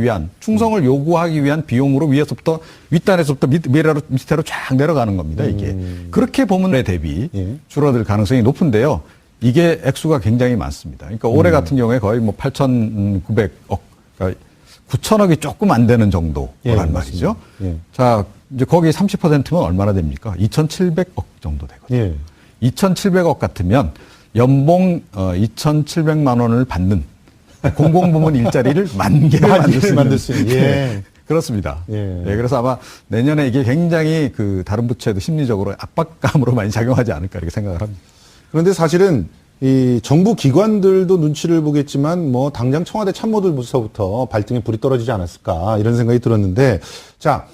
위한 비용으로 위에서부터 윗단에서부터 밑으로 쫙 내려가는 겁니다. 이게 그렇게 보면 대비 줄어들 가능성이 높은데요. 이게 액수가 굉장히 많습니다. 그러니까 올해 같은 경우에 거의 뭐 8,900억, 그러니까 9천억이 조금 안 되는 정도란 말이죠. 예. 자, 이제 거기 30%면 얼마나 됩니까? 2,700억 정도 되거든요. 예. 2,700억 같으면 연봉 2,700만 원을 받는 공공부문 일자리를 10,000개를 만들 수 있는. 예. 그렇습니다. 예. 그래서 아마 내년에 이게 굉장히 다른 부처에도 심리적으로 압박감으로 많이 작용하지 않을까 이렇게 생각을 합니다. 그런데 사실은 이 정부 기관들도 눈치를 보겠지만 뭐 당장 청와대 참모들부터 발등에 불이 떨어지지 않았을까 이런 생각이 들었는데 자,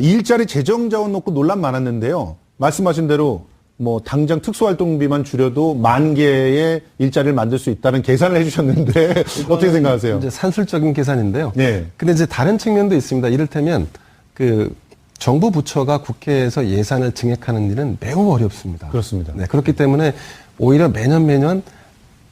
일자리 재정 자원 놓고 논란 많았는데요. 말씀하신 대로 뭐 당장 특수활동비만 줄여도 10,000개의 일자리를 만들 수 있다는 계산을 해주셨는데 어떻게 생각하세요? 이제 산술적인 계산인데요. 네. 근데 이제 다른 측면도 있습니다. 이를테면 그 정부 부처가 국회에서 예산을 증액하는 일은 매우 어렵습니다. 그렇습니다. 네, 그렇기 때문에 오히려 매년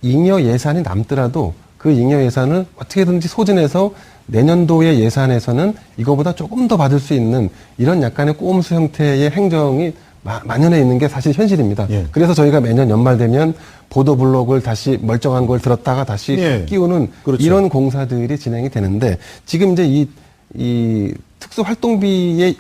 잉여 예산이 남더라도 그 잉여 예산을 어떻게든지 소진해서 내년도의 예산에서는 이거보다 조금 더 받을 수 있는 이런 약간의 꼼수 형태의 행정이 만연해 있는 게 사실 현실입니다. 예. 그래서 저희가 매년 연말 되면 보도 블록을 다시 멀쩡한 걸 들었다가 다시 예. 끼우는 그렇죠. 이런 공사들이 진행이 되는데 지금 이제 이 특수활동비의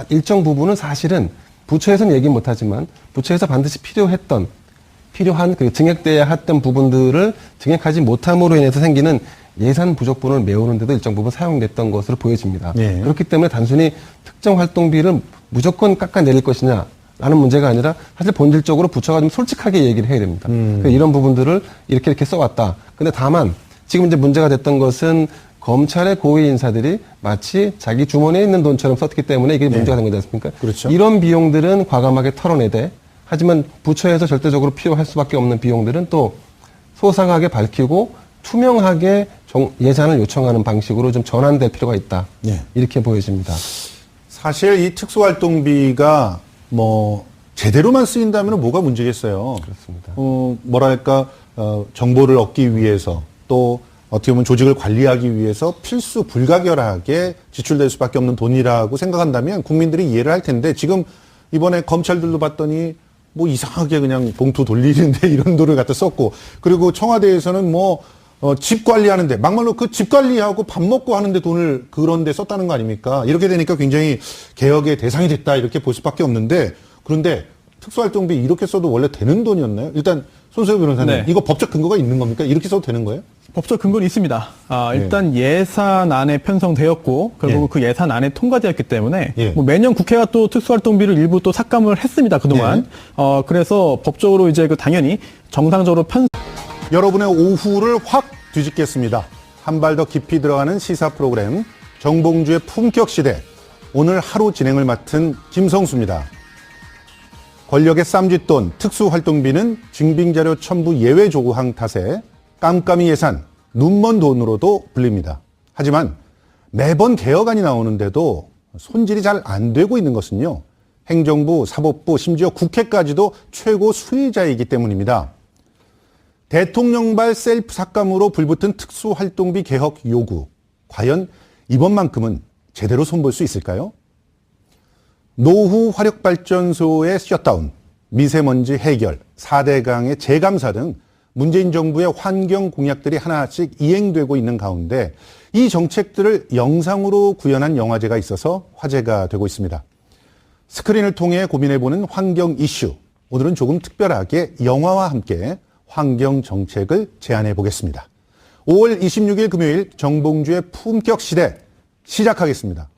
일정 부분은 사실은 부처에서는 얘기 못하지만 부처에서 반드시 필요한 그 증액돼야 했던 부분들을 증액하지 못함으로 인해서 생기는 예산 부족분을 메우는데도 일정 부분 사용됐던 것으로 보여집니다. 예. 그렇기 때문에 단순히 특정 활동비를 무조건 깎아내릴 것이냐 라는 문제가 아니라 사실 본질적으로 부처가 좀 솔직하게 얘기를 해야 됩니다. 이런 부분들을 이렇게 써왔다. 근데 다만 지금 이제 문제가 됐던 것은 검찰의 고위 인사들이 마치 자기 주머니에 있는 돈처럼 썼기 때문에 이게 문제가 된 거지 않습니까? 그렇죠. 이런 비용들은 과감하게 털어내되 하지만 부처에서 절대적으로 필요할 수밖에 없는 비용들은 또 소상하게 밝히고 투명하게 예산을 요청하는 방식으로 좀 전환될 필요가 있다. 예. 이렇게 보여집니다. 사실 이 특수활동비가 뭐 제대로만 쓰인다면 뭐가 문제겠어요. 그렇습니다. 뭐랄까 정보를 얻기 위해서 또 어떻게 보면 조직을 관리하기 위해서 필수 불가결하게 지출될 수밖에 없는 돈이라고 생각한다면 국민들이 이해를 할 텐데 지금 이번에 검찰들도 봤더니 뭐 이상하게 그냥 봉투 돌리는데 이런 돈을 갖다 썼고 그리고 청와대에서는 뭐 집 관리하는데 막말로 그 집 관리하고 밥 먹고 하는데 돈을 그런 데 썼다는 거 아닙니까? 이렇게 되니까 굉장히 개혁의 대상이 됐다 이렇게 볼 수밖에 없는데 그런데 특수활동비 이렇게 써도 원래 되는 돈이었나요? 일단 손석희 변호사님 네. 이거 법적 근거가 있는 겁니까? 이렇게 써도 되는 거예요? 법적 근거는 있습니다. 일단 예산안에 편성되었고 결국 예. 그 예산안에 통과되었기 때문에 예. 뭐 매년 국회가 또 특수활동비를 일부 또 삭감을 했습니다. 그동안. 예. 그래서 법적으로 이제 그 당연히 정상적으로 여러분의 오후를 확 뒤집겠습니다. 한 발 더 깊이 들어가는 시사 프로그램 정봉주의 품격시대 오늘 하루 진행을 맡은 김성수입니다. 권력의 쌈짓돈 특수활동비는 증빙자료 첨부 예외 조항 탓에 깜깜이 예산, 눈먼 돈으로도 불립니다. 하지만 매번 개혁안이 나오는데도 손질이 잘 안 되고 있는 것은요. 행정부, 사법부, 심지어 국회까지도 최고 수혜자이기 때문입니다. 대통령발 셀프 삭감으로 불붙은 특수활동비 개혁 요구. 과연 이번만큼은 제대로 손볼 수 있을까요? 노후 화력발전소의 셧다운, 미세먼지 해결, 4대강의 재감사 등 문재인 정부의 환경 공약들이 하나씩 이행되고 있는 가운데 이 정책들을 영상으로 구현한 영화제가 있어서 화제가 되고 있습니다. 스크린을 통해 고민해보는 환경 이슈. 오늘은 조금 특별하게 영화와 함께 환경 정책을 제안해 보겠습니다. 5월 26일 금요일 정봉주의 품격 시대 시작하겠습니다.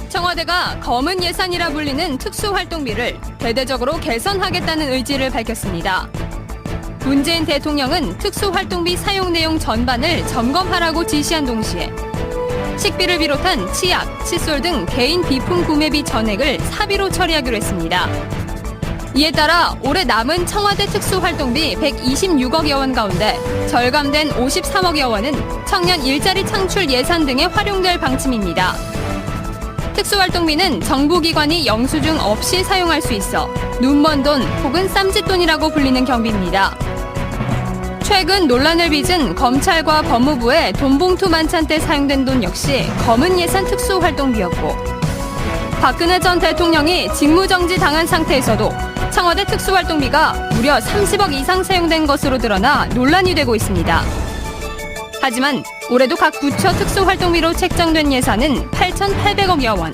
청와대가 검은 예산이라 불리는 특수활동비를 대대적으로 개선하겠다는 의지를 밝혔습니다. 문재인 대통령은 특수활동비 사용 내용 전반을 점검하라고 지시한 동시에 식비를 비롯한 치약, 칫솔 등 개인 비품 구매비 전액을 사비로 처리하기로 했습니다. 이에 따라 올해 남은 청와대 특수활동비 126억여 원 가운데 절감된 53억여 원은 청년 일자리 창출 예산 등에 활용될 방침입니다. 특수활동비는 정부기관이 영수증 없이 사용할 수 있어 눈먼 돈 혹은 쌈짓돈이라고 불리는 경비입니다. 최근 논란을 빚은 검찰과 법무부의 돈봉투 만찬 때 사용된 돈 역시 검은 예산 특수활동비였고 박근혜 전 대통령이 직무정지 당한 상태에서도 청와대 특수활동비가 무려 30억 이상 사용된 것으로 드러나 논란이 되고 있습니다. 하지만 올해도 각 부처 특수활동비로 책정된 예산은 8,800억여 원.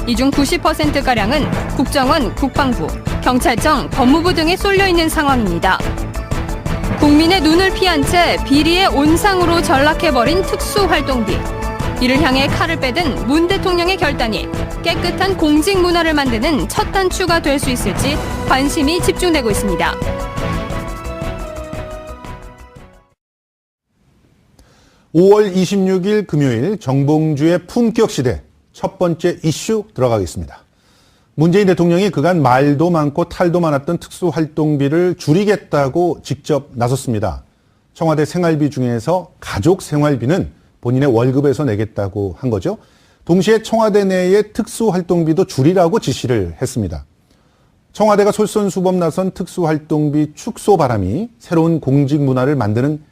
이 중 90%가량은 국정원, 국방부, 경찰청, 법무부 등에 쏠려있는 상황입니다. 국민의 눈을 피한 채 비리의 온상으로 전락해버린 특수활동비. 이를 향해 칼을 빼든 문 대통령의 결단이 깨끗한 공직 문화를 만드는 첫 단추가 될 수 있을지 관심이 집중되고 있습니다. (5월 26일) 금요일 정봉주의 품격시대 첫 번째 이슈 들어가겠습니다. 문재인 대통령이 그간 말도 많고 탈도 많았던 특수활동비를 줄이겠다고 직접 나섰습니다. 청와대 생활비 중에서 가족 생활비는 본인의 월급에서 내겠다고 한 거죠. 동시에 청와대 내의 특수활동비도 줄이라고 지시를 했습니다. 청와대가 솔선수범 나선 특수활동비 축소 바람이 새로운 공직 문화를 만드는